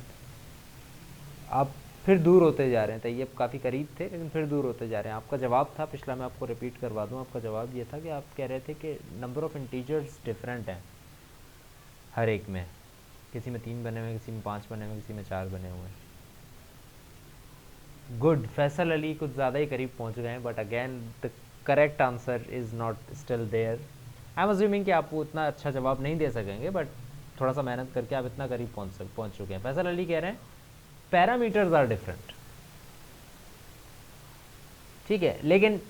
आप फिर दूर होते जा रहे हैं, तैयब काफ़ी करीब थे लेकिन फिर दूर होते जा रहे हैं। आपका जवाब था पिछला, मैं आपको रिपीट करवा दूँ, आपका जवाब ये था कि आप कह रहे थे कि नंबर ऑफ़ इंटीजर्स डिफरेंट हैं हर एक में, किसी में 3 बने हुए हैं, किसी में 5 बने हुए हैं, किसी में 4 बने हुए हैं। गुड, फैसल अली कुछ ज़्यादा ही करीब पहुंच गए हैं, but again the correct answer is not still there. I am assuming कि आप वो इतना अच्छा जवाब नहीं दे सकेंगे, बट थोड़ा सा मेहनत करके आप इतना करीब पहुंच चुके हैं। फैसल अली कह रहे हैं पैरामीटर्स आर डिफरेंट, ठीक है, लेकिन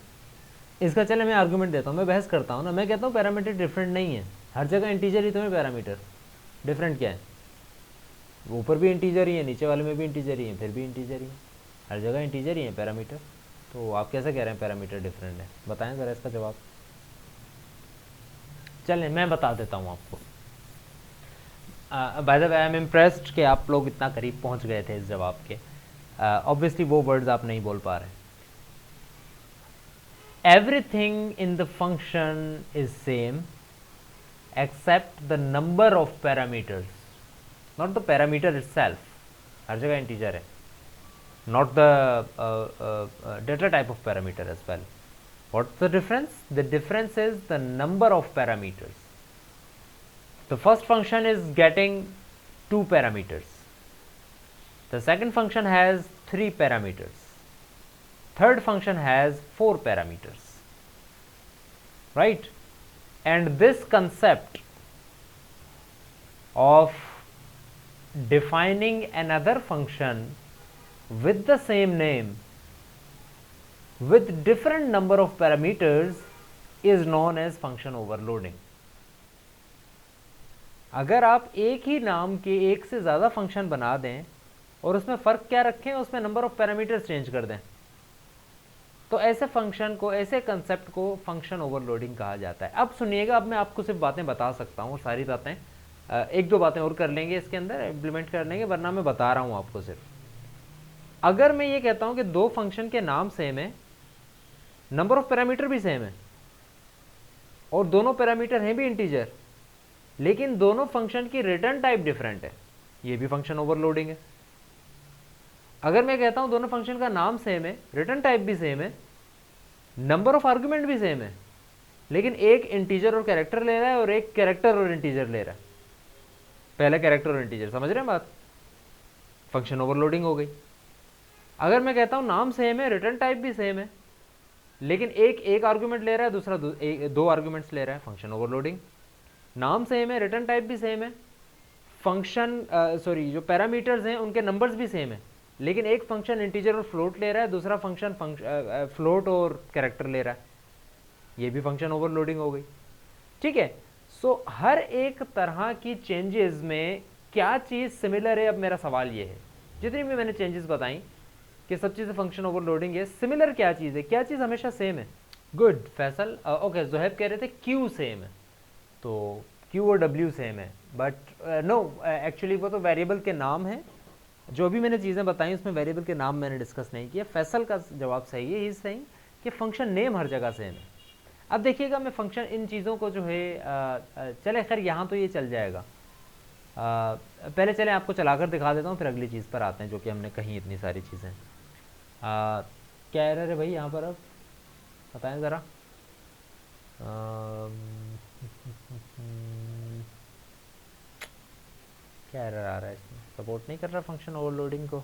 इसका चले मैं आर्गूमेंट देता हूँ, मैं बहस करता हूँ ना। मैं कहता हूँ पैरामीटर डिफरेंट नहीं है, हर जगह इंटीजर ही तो है पैरामीटर, डिफरेंट क्या है? वो ऊपर भी इंटीजर ही है, नीचे वाले में भी इंटीजर ही है, फिर भी इंटीजर ही है, हर जगह इंटीजर ही है पैरामीटर। तो आप कैसे कह रहे हैं पैरामीटर डिफरेंट है? बताएं ज़रा इसका जवाब। चलें मैं बता देता हूँ आपको। By the way I am impressed कि आप लोग इतना करीब पहुँच गए थे इस जवाब के। ऑब्वियसली वो वर्ड्स आप नहीं बोल पा रहे। Everything in the function is same except the number of parameters, not the parameter itself, हर जगह इंटीजर है, not the data type of parameter as well. What's the difference? The difference is the number of parameters. The first function is getting 2 parameters. The second function has 3 parameters. Third function has 4 parameters. Right? And this concept of defining another function with the same name with different number of parameters is known as function overloading. अगर आप एक ही नाम के एक से ज़्यादा फंक्शन बना दें और उसमें फ़र्क क्या रखें, उसमें नंबर ऑफ पैरामीटर्स चेंज कर दें, तो ऐसे फंक्शन को, ऐसे कंसेप्ट को फंक्शन ओवरलोडिंग कहा जाता है। अब सुनिएगा, अब मैं आपको सिर्फ बातें बता सकता हूँ, सारी बातें, एक दो बातें और कर लेंगे इसके अंदर, इम्प्लीमेंट कर लेंगे, वरना मैं बता रहा हूँ आपको सिर्फ। अगर मैं ये कहता हूं कि दो फंक्शन के नाम सेम है, नंबर ऑफ पैरामीटर भी सेम है, और दोनों पैरामीटर हैं भी इंटीजर, लेकिन दोनों फंक्शन की रिटर्न टाइप डिफरेंट है, ये भी फंक्शन ओवरलोडिंग है। अगर मैं कहता हूं दोनों फंक्शन का नाम सेम है, रिटर्न टाइप भी सेम है, नंबर ऑफ आर्गुमेंट भी सेम है, लेकिन एक इंटीजर और कैरेक्टर ले रहा है और एक कैरेक्टर और इंटीजर ले रहा है, पहले कैरेक्टर और इंटीजर, समझ रहे हैं बात? फंक्शन ओवरलोडिंग हो गई। अगर मैं कहता हूं नाम सेम है, रिटर्न टाइप भी सेम है, लेकिन एक आर्गुमेंट ले रहा है, दूसरा दो आर्गुमेंट्स ले रहा है, फंक्शन ओवरलोडिंग। नाम सेम है, रिटर्न टाइप भी सेम है, फंक्शन जो पैरामीटर्स हैं उनके नंबर्स भी सेम है, लेकिन एक फंक्शन इंटीजर और फ्लोट ले रहा है, दूसरा फंक्शन फ्लोट और कैरेक्टर ले रहा है, ये भी फंक्शन ओवरलोडिंग हो गई। ठीक है, सो हर एक तरह की चेंजेस में क्या चीज़ सिमिलर है? अब मेरा सवाल ये है, जितनी भी मैंने चेंजेस बताई कि सब चीज़ें फंक्शन ओवरलोडिंग है, सिमिलर क्या चीज़ है? क्या चीज़ हमेशा सेम है? गुड फैसल, ओके, जोहेब कह रहे थे क्यू सेम है, तो क्यू और डब्ल्यू सेम है, बट नो, एक्चुअली वो तो वेरिएबल के नाम है। जो भी मैंने चीज़ें बताई उसमें वेरिएबल के नाम मैंने डिस्कस नहीं किया। फैसल का जवाब सही है, ही सही कि फंक्शन नेम हर जगह सेम है। अब देखिएगा, मैं फंक्शन इन चीज़ों को जो है, चले खैर यहाँ तो ये चल जाएगा, पहले चले आपको चलाकर दिखा देता हूँ, फिर अगली चीज़ पर आते हैं जो कि हमने कही इतनी सारी चीज़ें। क्या एरर है भाई यहाँ पर, अब बताएं ज़रा। क्या एरर आ रहा है इसमें? सपोर्ट नहीं कर रहा फंक्शन ओवरलोडिंग को।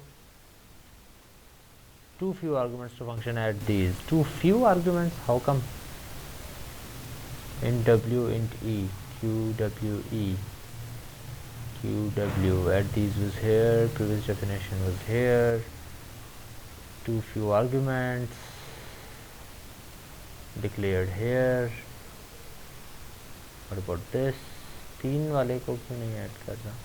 Too few arguments to function at these, too few arguments, how come? int w, int e, qw at these was here, previous definition was here, too few arguments declared here. What about this? 3 वाले को क्यों नहीं ऐड कर रहा?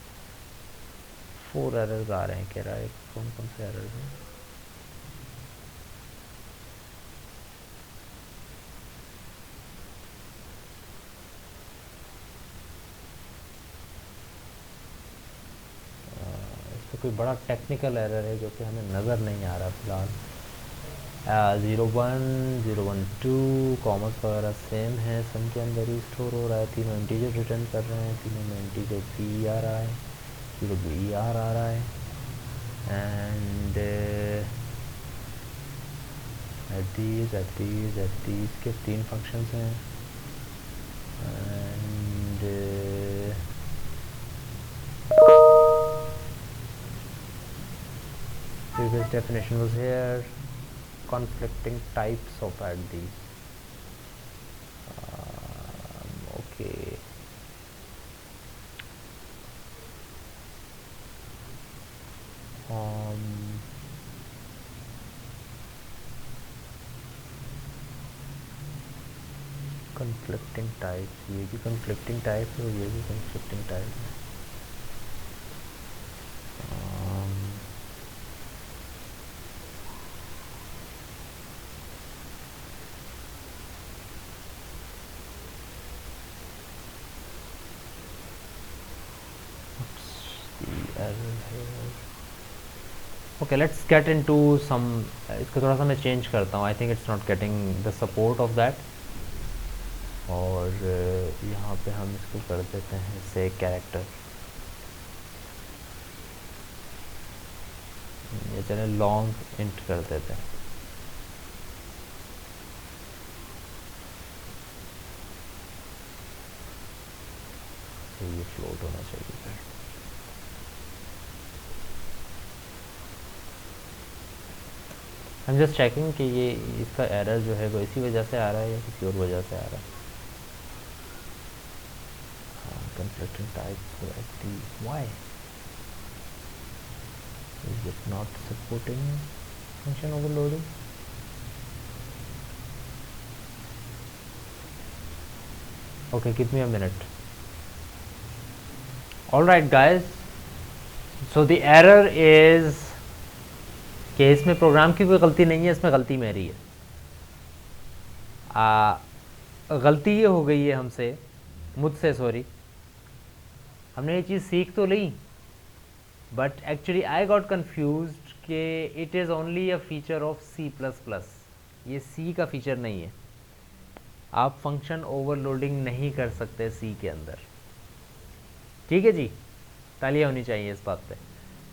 4 एरर्स आ रहे हैं, कह रहा है कौन कौन से एरर्स हैं? कोई बड़ा टेक्निकल एरर है जो कि हमें नज़र नहीं आ रहा फ़िलहाल। 01, 012 कॉमर्स वगैरह सेम है, सम के अंदर ही स्टोर हो रहा है, तीनों इंटीजर रिटर्न कर रहे हैं, तीनों में इंटीजर पी आ रहा है, जीरो बी आर आ रहा है, एंड एट के 3 फंक्शंस हैं, and previous definition was here, conflicting types of at these. Okay. conflicting types, ये भी conflicting type है और ये भी conflicting type है. Okay, let's get into some. इसको थोड़ा सा मैं चेंज करता हूँ. I think it's not getting the support of that. और यहाँ पे हम इसको कर देते हैं से कैरेक्टर. ये चले लॉन्ग इंट कर देते हैं. तो ये फ्लोट होना चाहिए फिर. I'm just checking कि ये इसका एरर जो है वो इसी वजह से आ रहा है या किसी और वजह से आ रहा है. Conflicting type, why is it not supporting function overloading? Okay, give me a minute. Alright guys, so the error is कि इसमें प्रोग्राम की कोई गलती नहीं है, इसमें गलती मेरी है. गलती ये हो गई है हमसे, मुझसे सॉरी. हमने ये चीज़ सीख तो ली, but actually I got confused कि it is only a feature of C++. ये C का फीचर नहीं है. आप फंक्शन ओवरलोडिंग नहीं कर सकते C के अंदर. ठीक है जी, तालियां होनी चाहिए इस बात पे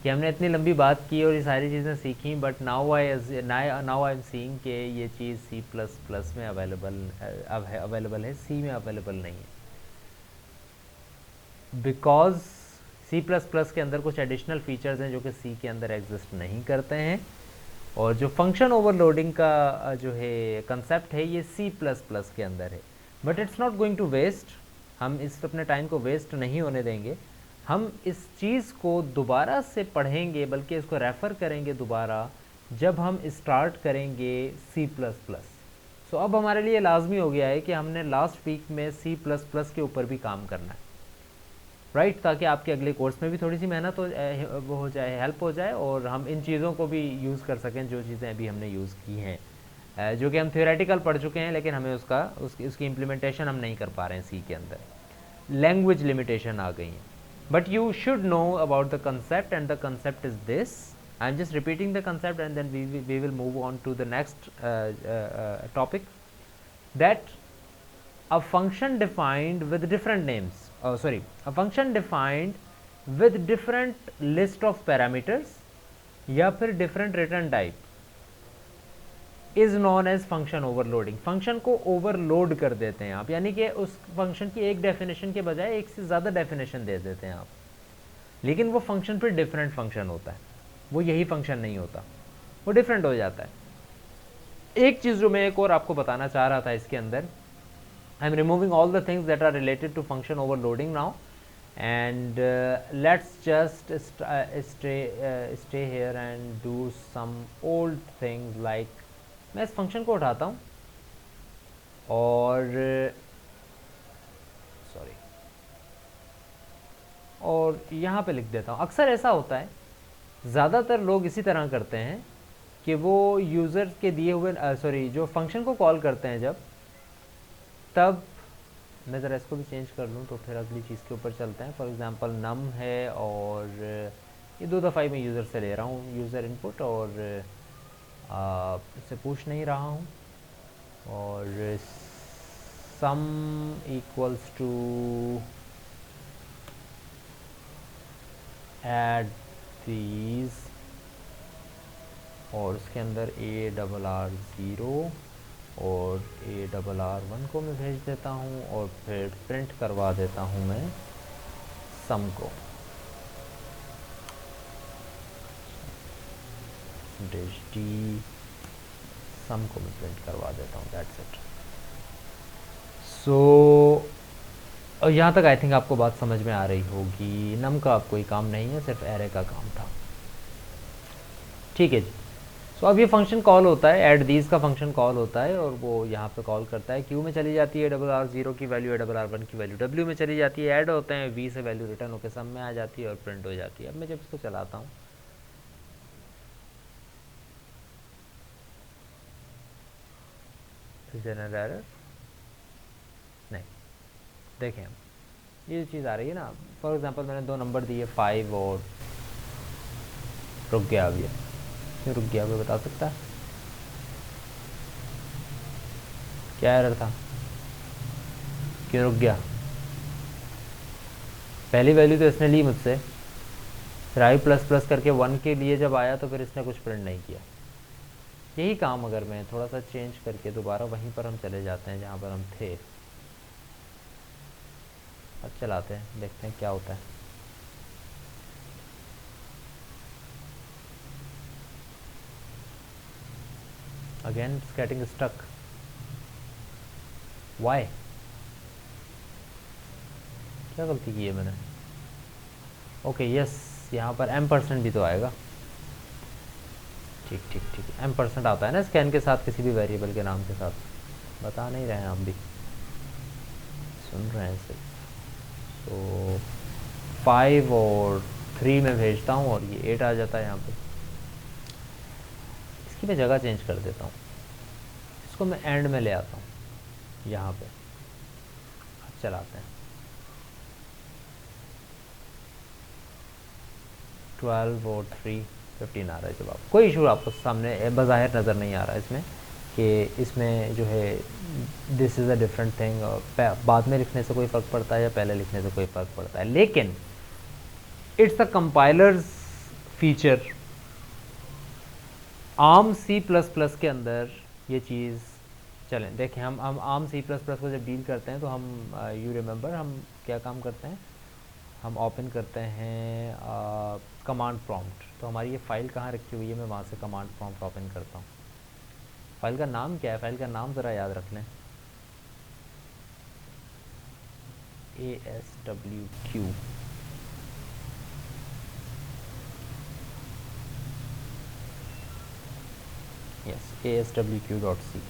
कि हमने इतनी लंबी बात की और ये सारी चीज़ें सीखी, but now I am seeing कि ये चीज़ C++ में अवेलेबल है, C में अवेलेबल नहीं है. बिकॉज C++ के अंदर कुछ एडिशनल फीचर्स हैं जो कि C के अंदर एग्जिस्ट नहीं करते हैं. और जो फंक्शन ओवरलोडिंग का जो है कंसेप्ट है ये C++ के अंदर है. But it's not going to waste. हम इस अपने टाइम को वेस्ट नहीं होने देंगे. हम इस चीज़ को दोबारा से पढ़ेंगे, बल्कि इसको रेफ़र करेंगे दोबारा जब हम स्टार्ट करेंगे C++. सो अब हमारे लिए लाजमी हो गया है कि हमने लास्ट वीक में C++ के ऊपर भी काम करना है, राइट, ताकि आपके अगले कोर्स में भी थोड़ी सी मेहनत वो हो जाए, हेल्प हो जाए, और हम इन चीज़ों को भी यूज़ कर सकें जो चीज़ें अभी हमने यूज़ की हैं, जो कि हम थियोरेटिकल पढ़ चुके हैं, लेकिन हमें उसकी इम्प्लीमेंटेशन हम नहीं कर पा रहे हैं C के अंदर. लैंग्वेज लिमिटेशन आ गई हैं. But you should know about the concept, and the concept is this. I am just repeating the concept, and then we will move on to the next topic. That a function defined with different names, a function defined with different list of parameters या फिर different return type is known as function overloading. Function को ओवरलोड कर देते हैं आप, यानी कि उस फंक्शन की एक डेफिनेशन के बजाय एक से ज़्यादा डेफिनेशन दे देते हैं आप, लेकिन वो फंक्शन फिर डिफरेंट फंक्शन होता है. वो यही फंक्शन नहीं होता, वो डिफरेंट हो जाता है. एक चीज़ जो मैं एक और आपको बताना चाह रहा था इसके अंदर, I am removing all the things that are related to function overloading now, and let's just stay here and do some old things like, मैं इस फंक्शन को उठाता हूँ और यहाँ पे लिख देता हूँ. अक्सर ऐसा होता है, ज़्यादातर लोग इसी तरह करते हैं कि वो यूज़र के दिए हुए जो फंक्शन को कॉल करते हैं जब, तब मैं ज़रा इसको भी चेंज कर लूँ तो फिर अगली चीज़ के ऊपर चलते हैं. फॉर एग्ज़ाम्पल नम है और ये 2 दफ़ा ही मैं यूज़र से ले रहा हूँ यूज़र इनपुट, और इससे पूछ नहीं रहा हूँ। और sum equals to add these, और उसके अंदर ARR0 और ARR1 को मैं भेज देता हूँ, और फिर प्रिंट करवा देता हूँ मैं सम को, %d सम को मैं प्रिंट करवा देता हूँ, दैट्स इट। सो यहाँ तक आई थिंक आपको बात समझ में आ रही होगी। नम का अब कोई काम नहीं है, सिर्फ एरे का काम था। ठीक है जी। सो अब ये फंक्शन कॉल होता है, ऐड दीज का फंक्शन कॉल होता है, और वो यहाँ पे कॉल करता है, क्यू में चली जाती है ARR0 की वैल्यू, ARR1 की वैल्यू W में चली जाती है, ऐड होते हैं, V से वैल्यू रिटर्न होकर सम में आ जाती है और प्रिंट हो जाती है। अब मैं जब इसको चलाता हूँ, जनरल एरर नहीं, देखें हम ये चीज़ आ रही है ना। फॉर एग्जांपल मैंने 2 नंबर दिए 5 और रुक गया। अब ये क्यों रुक गया, वो बता सकता है क्या एरर था, क्यों रुक गया? पहली वैल्यू तो इसने ली मुझसे, फिर आई प्लस प्लस करके 1 के लिए जब आया तो फिर इसने कुछ प्रिंट नहीं किया। यही काम अगर मैं थोड़ा सा चेंज करके दोबारा वहीं पर हम चले जाते हैं जहाँ पर हम थे, अब चलाते हैं, देखते हैं क्या होता है। Again it's getting stuck, why? क्या गलती की है मैंने? ओके यस, यहाँ पर M% भी तो आएगा। ठीक ठीक ठीक, M% आता है ना स्कैन के साथ, किसी भी वेरिएबल के नाम के साथ। बता नहीं रहे हैं हम भी, सुन रहे हैं सिर्फ। तो 5 और 3 में भेजता हूँ और ये 8 आ जाता है यहाँ पे। इसकी मैं जगह चेंज कर देता हूँ, इसको मैं एंड में ले आता हूँ यहाँ पे। अब चलाते हैं, 12 और 3 15 आ रहा है जवाब। कोई इशू आपको सामने बज़ाहिर नज़र नहीं आ रहा है इसमें कि इसमें जो है this is a different thing, और बाद में लिखने से कोई फ़र्क पड़ता है या पहले लिखने से कोई फ़र्क पड़ता है, लेकिन it's a compilers feature. Arm C++ के अंदर ये चीज़, चलें देखें हम आर्म C++ को जब डील करते हैं तो हम यू रिमेंबर हम क्या काम करते हैं, हम ओपन करते हैं कमांड प्रॉम्प्ट। तो हमारी ये फ़ाइल कहाँ रखी हुई है, मैं वहाँ से कमांड प्रॉम्प्ट ओपन करता हूँ। फ़ाइल का नाम क्या है, फ़ाइल का नाम ज़रा याद रख लें, ASWQ। Yes, ASWQ.c।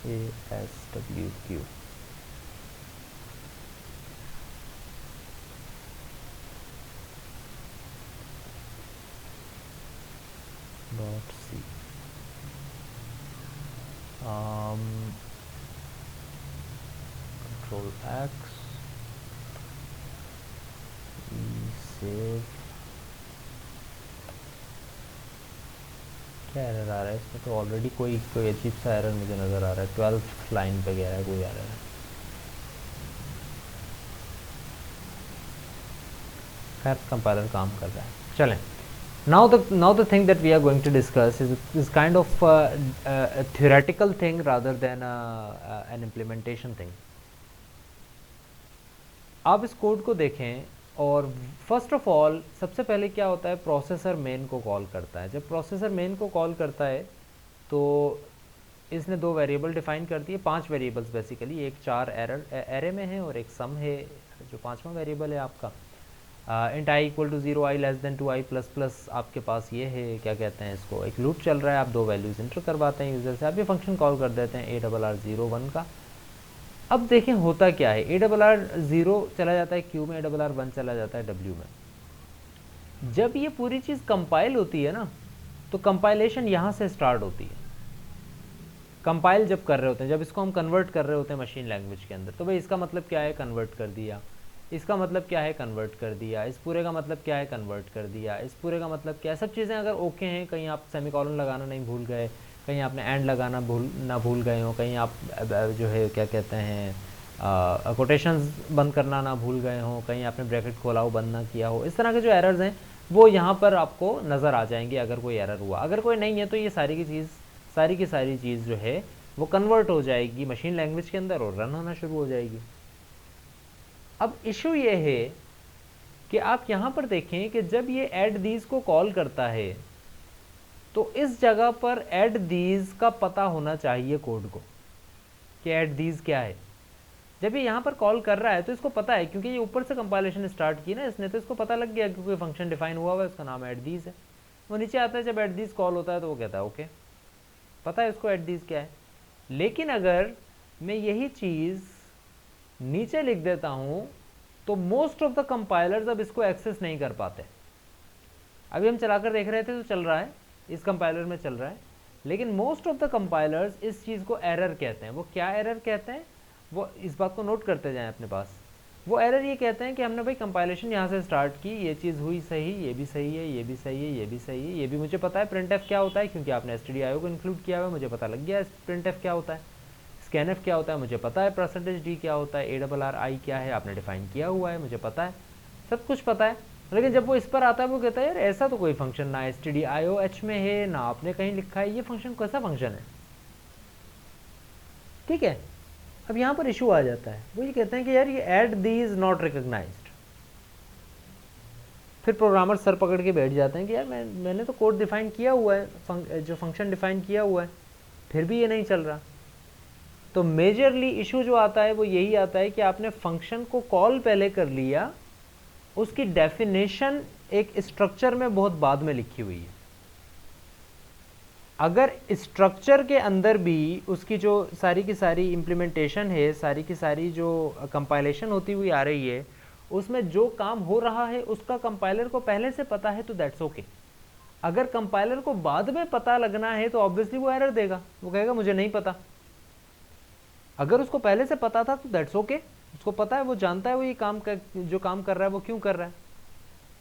ASWQ .c। Control X, save। क्या एरर आ रहा है इसमें? तो ऑलरेडी कोई अजीब सा एरर मुझे नज़र आ रहा है, 12th लाइन पे गया है कोई एरर है। खैर कंपाइलर काम कर रहा है, चलें। Now the thing that we are going to discuss is kind of a theoretical thing rather than an implementation thing. आप इस कोड को देखें, और फर्स्ट ऑफ ऑल सबसे पहले क्या होता है, प्रोसेसर मेन को कॉल करता है। जब प्रोसेसर मेन को कॉल करता है तो इसने 2 वेरिएबल डिफाइन कर दिए, 5 वेरिएबल्स बेसिकली, एक 4 एरे में है और एक सम है जो 5वां वेरिएबल है आपका। Int i equal to 0, i less than 2, i plus plus आपके पास ये है, क्या कहते हैं इसको, एक लूप चल रहा है, आप 2 वैल्यूज़ इंटर करवाते हैं यूज़र से, आप ये फंक्शन कॉल कर देते हैं ARR01 का। अब देखें होता क्या है, ARR0 चला जाता है क्यू में, ARR1 चला जाता है W में। जब ये पूरी चीज़ कंपाइल होती है ना, तो कंपाइलेशन यहाँ से स्टार्ट होती है। कंपाइल जब कर रहे होते हैं, जब इसको हम कन्वर्ट कर रहे होते हैं मशीन लैंग्वेज के अंदर, तो भाई इसका मतलब क्या है, कन्वर्ट कर दिया। इसका मतलब क्या है कन्वर्ट कर दिया, इस पूरे का मतलब क्या है कन्वर्ट कर दिया, इस पूरे का मतलब क्या है, सब चीज़ें अगर ओके हैं, कहीं आप सेमीकोलन लगाना नहीं भूल गए, कहीं आपने एंड लगाना भूल गए हो, कहीं आप जो है क्या कहते हैं कोटेशंस बंद करना ना भूल गए हो, कहीं आपने ब्रैकेट खोला हो बंद ना किया हो, इस तरह के जो एरर्स हैं वो यहाँ पर आपको नज़र आ जाएंगे अगर कोई एरर हुआ। अगर कोई नहीं है तो ये सारी की सारी चीज़ जो है वो कन्वर्ट हो जाएगी मशीन लैंग्वेज के अंदर और रन होना शुरू हो जाएगी। अब इशू ये है कि आप यहाँ पर देखें कि जब ये ऐड दीज को कॉल करता है तो इस जगह पर ऐड दीज का पता होना चाहिए कोड को कि ऐड दीज क्या है। जब ये यहाँ पर कॉल कर रहा है तो इसको पता है, क्योंकि ये ऊपर से कंपाइलेशन स्टार्ट की ना इसने, तो इसको पता लग गया कि कोई फंक्शन डिफाइन हुआ है, उसका नाम ऐड दीज है। वो नीचे आता है, जब ऐड दीज कॉल होता है तो वो कहता है ओके, पता है उसको ऐड दीज क्या है। लेकिन अगर मैं यही चीज़ नीचे लिख देता हूँ तो मोस्ट ऑफ द कंपाइलर्स अब इसको एक्सेस नहीं कर पाते। अभी हम चलाकर देख रहे थे तो चल रहा है, इस कंपाइलर में चल रहा है, लेकिन मोस्ट ऑफ द कंपाइलर्स इस चीज़ को एरर कहते हैं। वो क्या एरर कहते हैं, वो इस बात को नोट करते जाएं अपने पास। वो एरर ये कहते हैं कि हमने भाई कंपाइलेशन यहाँ से स्टार्ट की, ये चीज़ हुई सही, ये भी सही है, ये भी सही है, ये भी सही है, ये भी मुझे पता है प्रिंटएफ क्या होता है क्योंकि आपने stdio को इंक्लूड किया हुआ है, मुझे पता लग गया प्रिंटएफ क्या होता है, स्कैनएफ क्या होता है मुझे पता है, %d क्या होता है, ARRI क्या है आपने डिफाइन किया हुआ है मुझे पता है, सब कुछ पता है। लेकिन जब वो इस पर आता है वो कहता है यार ऐसा तो कोई फंक्शन ना stdioh में है, ना आपने कहीं लिखा है, ये फंक्शन कैसा फंक्शन है। ठीक है, अब यहाँ पर इशू आ जाता है, वो ये कहते हैं कि यार ये ऐड दीज नॉट रिकॉग्नाइज्ड। फिर प्रोग्रामर सर पकड़ के बैठ जाते हैं कि यार मैंने तो कोड डिफाइन किया हुआ है, जो फंक्शन डिफाइन किया हुआ है, फिर भी ये नहीं चल रहा। तो मेजरली इशू जो आता है वो यही आता है कि आपने फंक्शन को कॉल पहले कर लिया, उसकी डेफिनेशन एक स्ट्रक्चर में बहुत बाद में लिखी हुई है। अगर स्ट्रक्चर के अंदर भी उसकी जो सारी की सारी इम्प्लीमेंटेशन है, सारी की सारी जो कंपाइलेशन होती हुई आ रही है, उसमें जो काम हो रहा है उसका कंपाइलर को पहले से पता है तो दैट्स ओके। अगर कंपाइलर को बाद में पता लगना है तो ऑब्वियसली वो एरर देगा, वो कहेगा मुझे नहीं पता। अगर उसको पहले से पता था तो दैट्स ओके, उसको पता है, वो जानता है वो ये जो काम कर रहा है वो क्यों कर रहा है।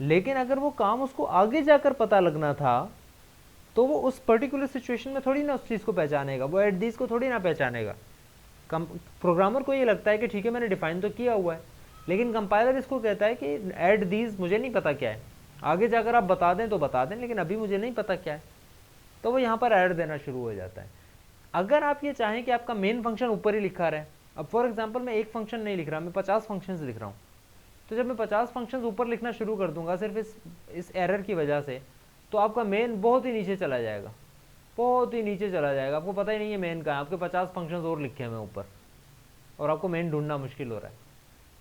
लेकिन अगर वो काम उसको आगे जाकर पता लगना था तो वो उस पर्टिकुलर सिचुएशन में थोड़ी ना उस चीज़ को पहचानेगा, वो ऐड दीज को थोड़ी ना पहचानेगा। प्रोग्रामर को ये लगता है कि ठीक है मैंने डिफाइन तो किया हुआ है, लेकिन कंपाइलर इसको कहता है कि ऐड दीज मुझे नहीं पता क्या है, आगे जाकर आप बता दें तो बता दें, लेकिन अभी मुझे नहीं पता क्या है। तो वो यहाँ पर एरर देना शुरू हो जाता है। अगर आप ये चाहें कि आपका मेन फंक्शन ऊपर ही लिखा रहे, अब फॉर एग्जाम्पल मैं एक फंक्शन नहीं लिख रहा, मैं 50 फंक्शंस लिख रहा हूँ, तो जब मैं 50 फंक्शंस ऊपर लिखना शुरू कर दूंगा सिर्फ इस एरर की वजह से, तो आपका मेन बहुत ही नीचे चला जाएगा, बहुत ही नीचे चला जाएगा, आपको पता ही नहीं है मेन कहाँ है, आपके 50 फंक्शंस और लिखे हैं मैं ऊपर, और आपको मेन ढूंढना मुश्किल हो रहा है।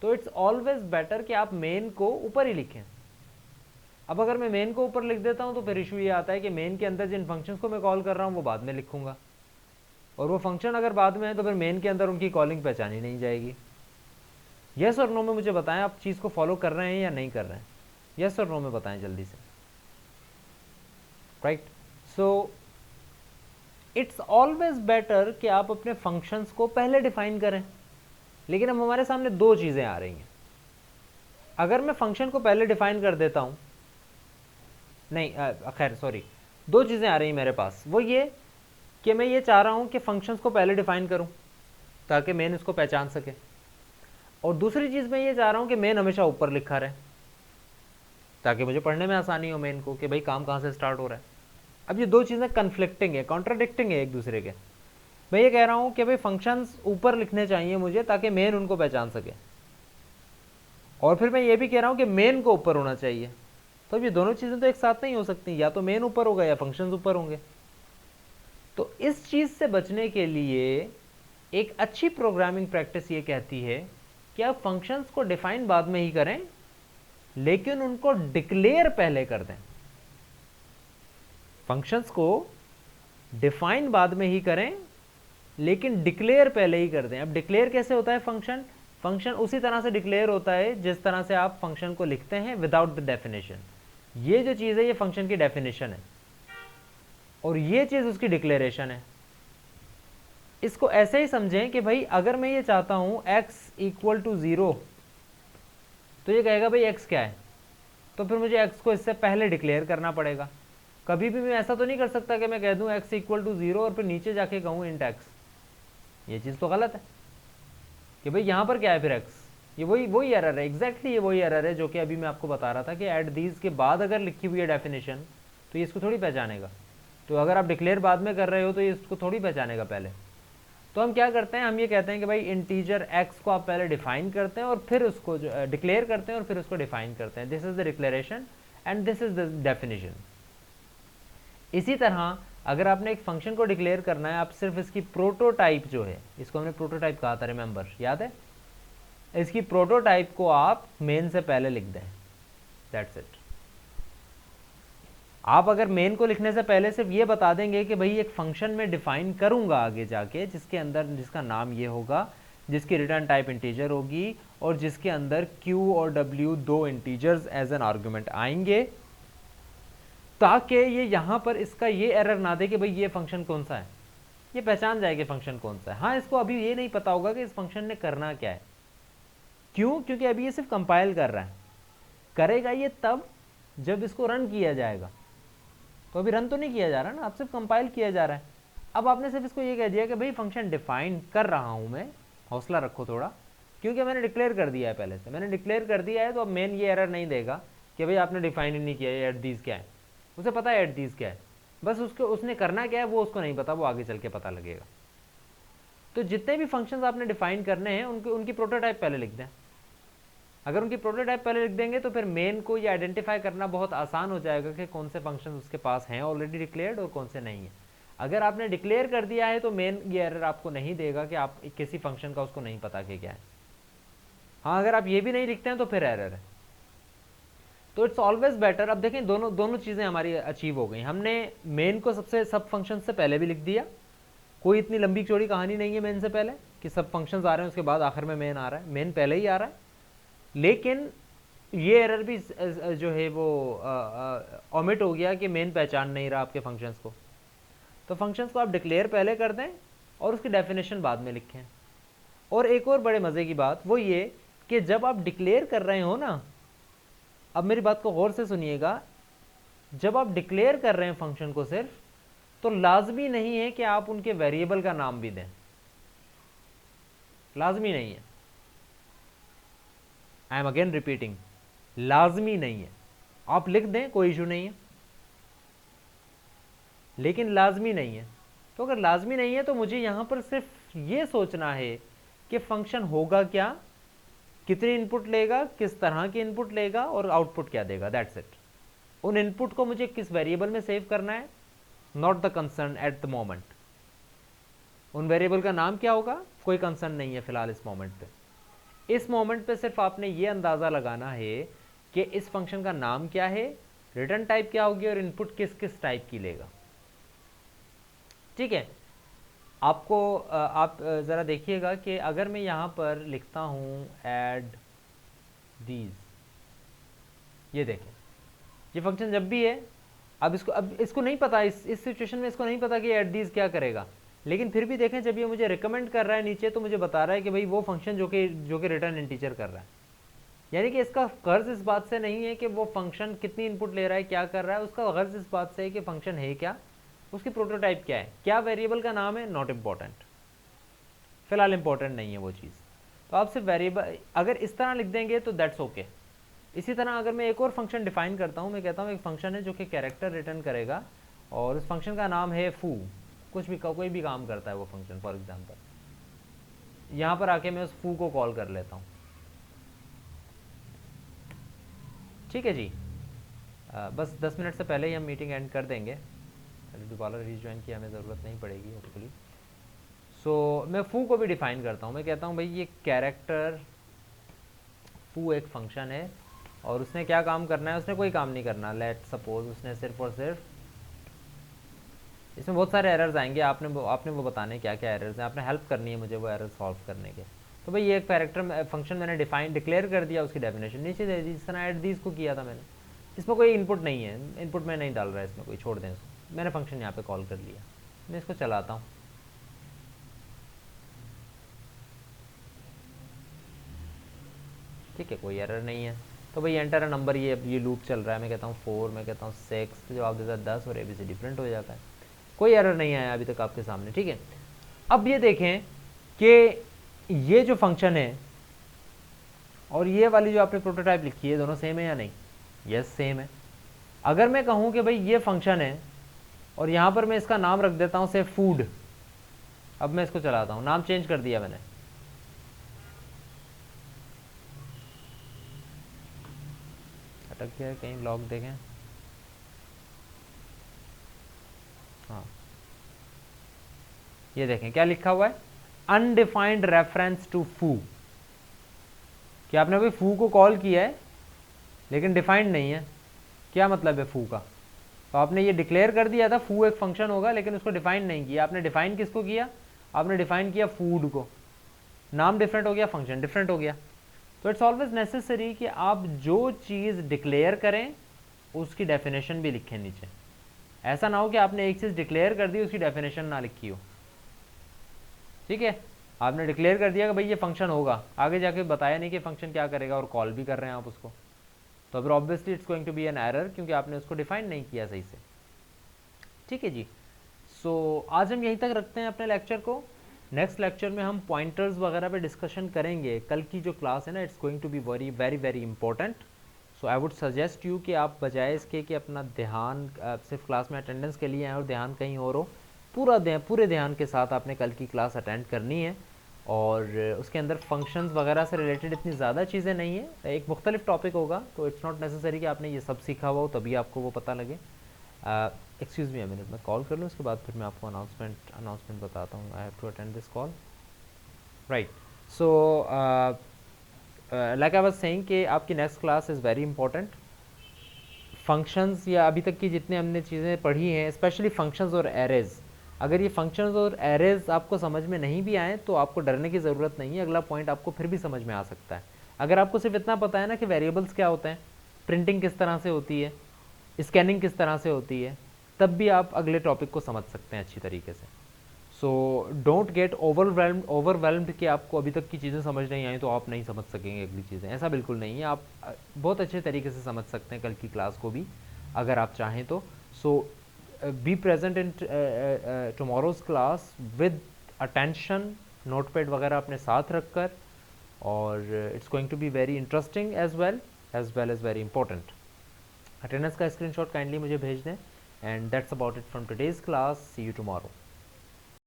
तो इट्स ऑलवेज बेटर कि आप मेन को ऊपर ही लिखें। अब अगर मैं मेन को ऊपर लिख देता हूँ तो फिर इशू ये आता है कि मेन के अंदर जिन फंक्शंस को मैं कॉल कर रहा हूँ वो बाद में लिखूंगा, और वो फंक्शन अगर बाद में है तो फिर मेन के अंदर उनकी कॉलिंग पहचानी नहीं जाएगी। यस और नो में मुझे बताएं आप चीज़ को फॉलो कर रहे हैं या नहीं कर रहे हैं, यस और नो में बताएं जल्दी से, right. So it's always better कि आप अपने फंक्शंस को पहले डिफाइन करें। लेकिन अब हमारे सामने दो चीज़ें आ रही हैं। अगर मैं फंक्शन को पहले डिफाइन कर देता हूँ, नहीं खैर सॉरी, दो चीज़ें आ रही हैं मेरे पास। वो ये कि मैं ये चाह रहा हूँ कि फंक्शंस को पहले डिफाइन करूँ ताकि मेन इसको पहचान सके, और दूसरी चीज़ मैं ये चाह रहा हूँ कि मेन हमेशा ऊपर लिखा रहे ताकि मुझे पढ़ने में आसानी हो मेन को, कि भाई काम कहाँ से स्टार्ट हो रहा है। अब ये दो चीज़ें कन्फ्लिक्टिंग है, कॉन्ट्राडिक्टिंग है एक दूसरे के। मैं ये कह रहा हूँ कि भाई फंक्शंस ऊपर लिखने चाहिए मुझे ताकि मेन उनको पहचान सके, और फिर मैं ये भी कह रहा हूँ कि मेन को ऊपर होना चाहिए। तो अब ये दोनों चीज़ें तो एक साथ नहीं हो सकती, या तो मेन ऊपर होगा या फंक्शंस ऊपर होंगे। तो इस चीज़ से बचने के लिए एक अच्छी प्रोग्रामिंग प्रैक्टिस ये कहती है कि आप फंक्शंस को डिफाइन बाद में ही करें, लेकिन उनको डिक्लेयर पहले कर दें। फंक्शंस को डिफाइन बाद में ही करें लेकिन डिक्लेयर पहले ही कर दें। अब डिक्लेयर कैसे होता है फंक्शन उसी तरह से डिक्लेयर होता है जिस तरह से आप फंक्शन को लिखते हैं विदाउट द डेफिनेशन। ये जो चीज़ है ये फंक्शन की डेफिनेशन है और ये चीज़ उसकी डिक्लेरेशन है। इसको ऐसे ही समझें कि भाई अगर मैं ये चाहता हूं x = 0 तो ये कहेगा भाई x क्या है, तो फिर मुझे x को इससे पहले डिक्लेयर करना पड़ेगा। कभी भी मैं ऐसा तो नहीं कर सकता कि मैं कह दूं x इक्वल टू 0 और फिर नीचे जाके कहूँ इंट x, ये चीज़ तो गलत है कि भाई यहाँ पर क्या है फिर x, ये वही एरर है, एग्जैक्टली ये वही एरर है जो कि अभी मैं आपको बता रहा था कि एट दीज के बाद अगर लिखी हुई है डेफिनेशन तो ये इसको थोड़ी पहचानेगा। तो अगर आप डिक्लेयर बाद में कर रहे हो तो ये इसको थोड़ी पहचानेगा पहले। तो हम क्या करते हैं, हम ये कहते हैं कि भाई इंटीजर x को आप पहले डिफाइन करते हैं और फिर उसको डिक्लेयर करते हैं और फिर उसको डिफाइन करते हैं। This is the declaration and this is the definition. इसी तरह अगर आपने एक फंक्शन को डिक्लेयर करना है, आप सिर्फ इसकी प्रोटोटाइप जो है, इसको हमने प्रोटोटाइप कहा था, रिमेंबर, याद है, इसकी प्रोटोटाइप को आप मेन से पहले लिख दें, दैट्स इट। आप अगर मेन को लिखने से पहले सिर्फ ये बता देंगे कि भाई एक फंक्शन में डिफाइन करूंगा आगे जाके जिसके अंदर जिसका नाम ये होगा, जिसकी रिटर्न टाइप इंटीजर होगी और जिसके अंदर q और w दो इंटीजर्स एज एन आर्गुमेंट आएंगे, ताकि ये यहाँ पर इसका ये एरर ना दे कि भाई ये फंक्शन कौन सा है, ये पहचान जाएगा फंक्शन कौन सा है। हाँ, इसको अभी ये नहीं पता होगा कि इस फंक्शन ने करना क्या है। क्यों? क्योंकि अभी ये सिर्फ कंपाइल कर रहा है, करेगा ये तब जब इसको रन किया जाएगा। तो अभी रन तो नहीं किया जा रहा ना, अब सिर्फ कंपाइल किया जा रहा है। अब आपने सिर्फ इसको ये कह दिया कि भाई फंक्शन डिफाइन कर रहा हूं मैं, हौसला रखो थोड़ा, क्योंकि मैंने डिक्लेयर कर दिया है, पहले से मैंने डिक्लेयर कर दिया है। तो अब मेन ये एरर नहीं देगा कि भाई आपने डिफाइन ही नहीं किया है, एट दीज क्या है, उसे पता है एट दीज क्या है, बस उसको उसने करना क्या है वो उसको नहीं पता, वो आगे चल के पता लगेगा। तो जितने भी फंक्शंस आपने डिफाइन करने हैं उनकी प्रोटोटाइप पहले लिख दें। अगर उनकी प्रोटोटाइप पहले लिख देंगे तो फिर मेन को ये आइडेंटिफाई करना बहुत आसान हो जाएगा कि कौन से फंक्शन उसके पास हैं ऑलरेडी डिक्लेयर्ड और कौन से नहीं है। अगर आपने डिक्लेयर कर दिया है तो मेन ये एरर आपको नहीं देगा कि आप किसी फंक्शन का उसको नहीं पता कि क्या है। हाँ, अगर आप ये भी नहीं लिखते हैं तो फिर एरर है। तो इट्स ऑलवेज बेटर। अब देखें दोनों चीज़ें हमारी अचीव हो गई। हमने मेन को सब फंक्शन से पहले भी लिख दिया, कोई इतनी लंबी चौड़ी कहानी नहीं है मेन से पहले कि सब फंक्शंस आ रहे हैं उसके बाद आखिर में मेन आ रहा है, मेन पहले ही आ रहा है। लेकिन ये एरर भी जो है वो ओमिट हो गया कि मेन पहचान नहीं रहा आपके फंक्शंस को। तो फंक्शंस को आप डिक्लेयर पहले कर दें और उसकी डेफिनेशन बाद में लिखें। और एक और बड़े मज़े की बात वो ये कि जब आप डिक्लेयर कर रहे हो ना, अब मेरी बात को गौर से सुनिएगा, जब आप डिक्लेयर कर रहे हैं फंक्शन को सिर्फ, तो लाजमी नहीं है कि आप उनके वेरिएबल का नाम भी दें, लाजमी नहीं है। आई एम अगेन रिपीटिंग, लाजमी नहीं है। आप लिख दें, कोई इशू नहीं है, लेकिन लाजमी नहीं है। तो अगर लाजमी नहीं है तो मुझे यहां पर सिर्फ ये सोचना है कि फंक्शन होगा क्या, कितने इनपुट लेगा, किस तरह के इनपुट लेगा और आउटपुट क्या देगा, दैट्स इट। उन इनपुट को मुझे किस वेरिएबल में सेव करना है, not the concern at the moment. उन वेरिएबल का नाम क्या होगा, कोई कंसर्न नहीं है फिलहाल इस मोमेंट पे। इस मोमेंट पे सिर्फ आपने ये अंदाज़ा लगाना है कि इस फंक्शन का नाम क्या है, रिटर्न टाइप क्या होगी और इनपुट किस किस टाइप की लेगा। ठीक है, आपको आप ज़रा देखिएगा कि अगर मैं यहाँ पर लिखता हूँ ऐड दीज, ये देखें ये फंक्शन जब भी है, अब इसको नहीं पता, इस सिचुएशन में इसको नहीं पता कि ऐड दीज क्या करेगा, लेकिन फिर भी देखें जब ये मुझे रिकमेंड कर रहा है नीचे तो मुझे बता रहा है कि भाई वो फंक्शन जो कि रिटर्न इंटीजर कर रहा है। यानी कि इसका गर्ज इस बात से नहीं है कि वो फंक्शन कितनी इनपुट ले रहा है, क्या कर रहा है, उसका गर्ज इस बात से है कि फंक्शन है क्या, उसकी प्रोटोटाइप क्या है, क्या वेरिएबल का नाम है, नॉट इम्पॉर्टेंट, फिलहाल इंपॉर्टेंट नहीं है वो चीज़। तो आप सिर्फ वेरिएबल अगर इस तरह लिख देंगे तो दैट्स ओके। इसी तरह अगर मैं एक और फंक्शन डिफाइन करता हूँ, मैं कहता हूँ एक फंक्शन है जो कि कैरेक्टर रिटर्न करेगा और उस फंक्शन का नाम है फू, कुछ भी कोई भी काम करता है वो फंक्शन। फॉर एग्जांपल यहाँ पर आके मैं उस फू को कॉल कर लेता हूँ। ठीक है जी, बस 10 मिनट से पहले ही हम मीटिंग एंड कर देंगे, दोबारा रीज्वाइन की हमें ज़रूरत नहीं पड़ेगी होपफुली। सो मैं फू को भी डिफाइन करता हूँ, मैं कहता हूँ भाई ये कैरेक्टर फू एक फंक्शन है और उसने क्या काम करना है, उसने कोई काम नहीं करना। लेट सपोज उसने सिर्फ और सिर्फ, इसमें बहुत सारे एरर्स आएंगे, आपने वो बताने क्या क्या एरर्स हैं, आपने हेल्प करनी है मुझे वो एरर सॉल्व करने के। तो भाई ये एक कैरेक्टर फंक्शन मैंने डिक्लेयर कर दिया, उसकी डेफिनेशन नीचे दे दी, जिस तरह ऐड दीज को किया था मैंने। इसमें कोई इनपुट नहीं है, इनपुट में नहीं डाल रहा है इसमें कोई, छोड़ दें इसको, मैंने फंक्शन यहाँ पे कॉल कर लिया। मैं इसको चलाता हूँ, ठीक है, कोई एरर नहीं है। तो भाई एंटर अ नंबर, ये लूप चल रहा है, मैं कहता हूँ 4, मैं कहता हूँ 6, तो जवाब देता है 10 और ABC डिफरेंट हो जाता है। कोई एरर नहीं आया अभी तक आपके सामने, ठीक है। अब ये देखें कि ये जो फंक्शन है और ये वाली जो आपने प्रोटोटाइप लिखी है, दोनों सेम है या नहीं? यस सेम है। अगर मैं कहूँ कि भाई ये फंक्शन है और यहाँ पर मैं इसका नाम रख देता हूँ से फूड, अब मैं इसको चलाता हूँ, नाम चेंज कर दिया मैंने, अटक गया है कहीं, लॉग देखें, हाँ ये देखें क्या लिखा हुआ है, अनडिफाइंड रेफरेंस टू फू, कि आपने भाई फू को कॉल किया है लेकिन डिफाइंड नहीं है। क्या मतलब है फू का? तो आपने ये डिक्लेयर कर दिया था फू एक फंक्शन होगा, लेकिन उसको डिफाइन नहीं किया। आपने डिफाइन किसको किया? आपने डिफाइन किया फूड को। नाम डिफरेंट हो गया, फंक्शन डिफरेंट हो गया। तो इट्स ऑलवेज नेसेसरी कि आप जो चीज़ डिक्लेयर करें उसकी डेफिनेशन भी लिखें नीचे। ऐसा ना हो कि आपने एक चीज़ डिक्लेयर कर दी, उसकी डेफिनेशन ना लिखी हो, ठीक है। आपने डिक्लेयर कर दिया कि भाई ये फंक्शन होगा, आगे जाके बताया नहीं कि फंक्शन क्या करेगा और कॉल भी कर रहे हैं आप उसको, तो फिर obviously it's going to be an error, क्योंकि आपने उसको डिफाइन नहीं किया सही से, ठीक है जी। सो आज हम यहीं तक रखते हैं अपने लेक्चर को। नेक्स्ट लेक्चर में हम पॉइंटर्स वगैरह पे डिस्कशन करेंगे। कल की जो क्लास है ना, it's going to be very very very important. So I would suggest you कि आप बजाय इसके कि अपना ध्यान सिर्फ क्लास में अटेंडेंस के लिए आए और ध्यान कहीं और हो, पूरे ध्यान के साथ आपने कल की क्लास अटेंड करनी है। और उसके अंदर फंक्शंस वगैरह से रिलेटेड इतनी ज़्यादा चीज़ें नहीं है, एक मुख्तलिफ टॉपिक होगा, तो इट्स नॉट नेसेसरी कि आपने ये सब सीखा हुआ हो तभी आपको वो पता लगे। एक्सक्यूज़ मी अ मिनट, मैं कॉल कर लूँ, उसके बाद फिर मैं आपको अनाउंसमेंट बताता हूँ। I have to attend this call, right. So like I was saying कि आपकी next class is very important. Functions या अभी तक की जितने हमने चीज़ें पढ़ी हैं, स्पेशली फंक्शंस और एरेज, अगर ये फंक्शंस और एरेज आपको समझ में नहीं भी आए तो आपको डरने की ज़रूरत नहीं है, अगला पॉइंट आपको फिर भी समझ में आ सकता है। अगर आपको सिर्फ इतना पता है ना कि वेरिएबल्स क्या होते हैं, प्रिंटिंग किस तरह से होती है, स्कैनिंग किस तरह से होती है, तब भी आप अगले टॉपिक को समझ सकते हैं अच्छी तरीके से। सो डोंट गेट ओवरवेल्म्ड कि आपको अभी तक की चीज़ें समझ नहीं आई तो आप नहीं समझ सकेंगे अगली चीज़ें, ऐसा बिल्कुल नहीं है। आप बहुत अच्छे तरीके से समझ सकते हैं कल की क्लास को भी अगर आप चाहें तो। So be present in tomorrow's class with attention, notepad वगैरह अपने साथ रखकर, और it's going to be very interesting as well as very important. Attendance का स्क्रीनशॉट काइंडली मुझे भेज दें। And that's about it from today's class, see you tomorrow.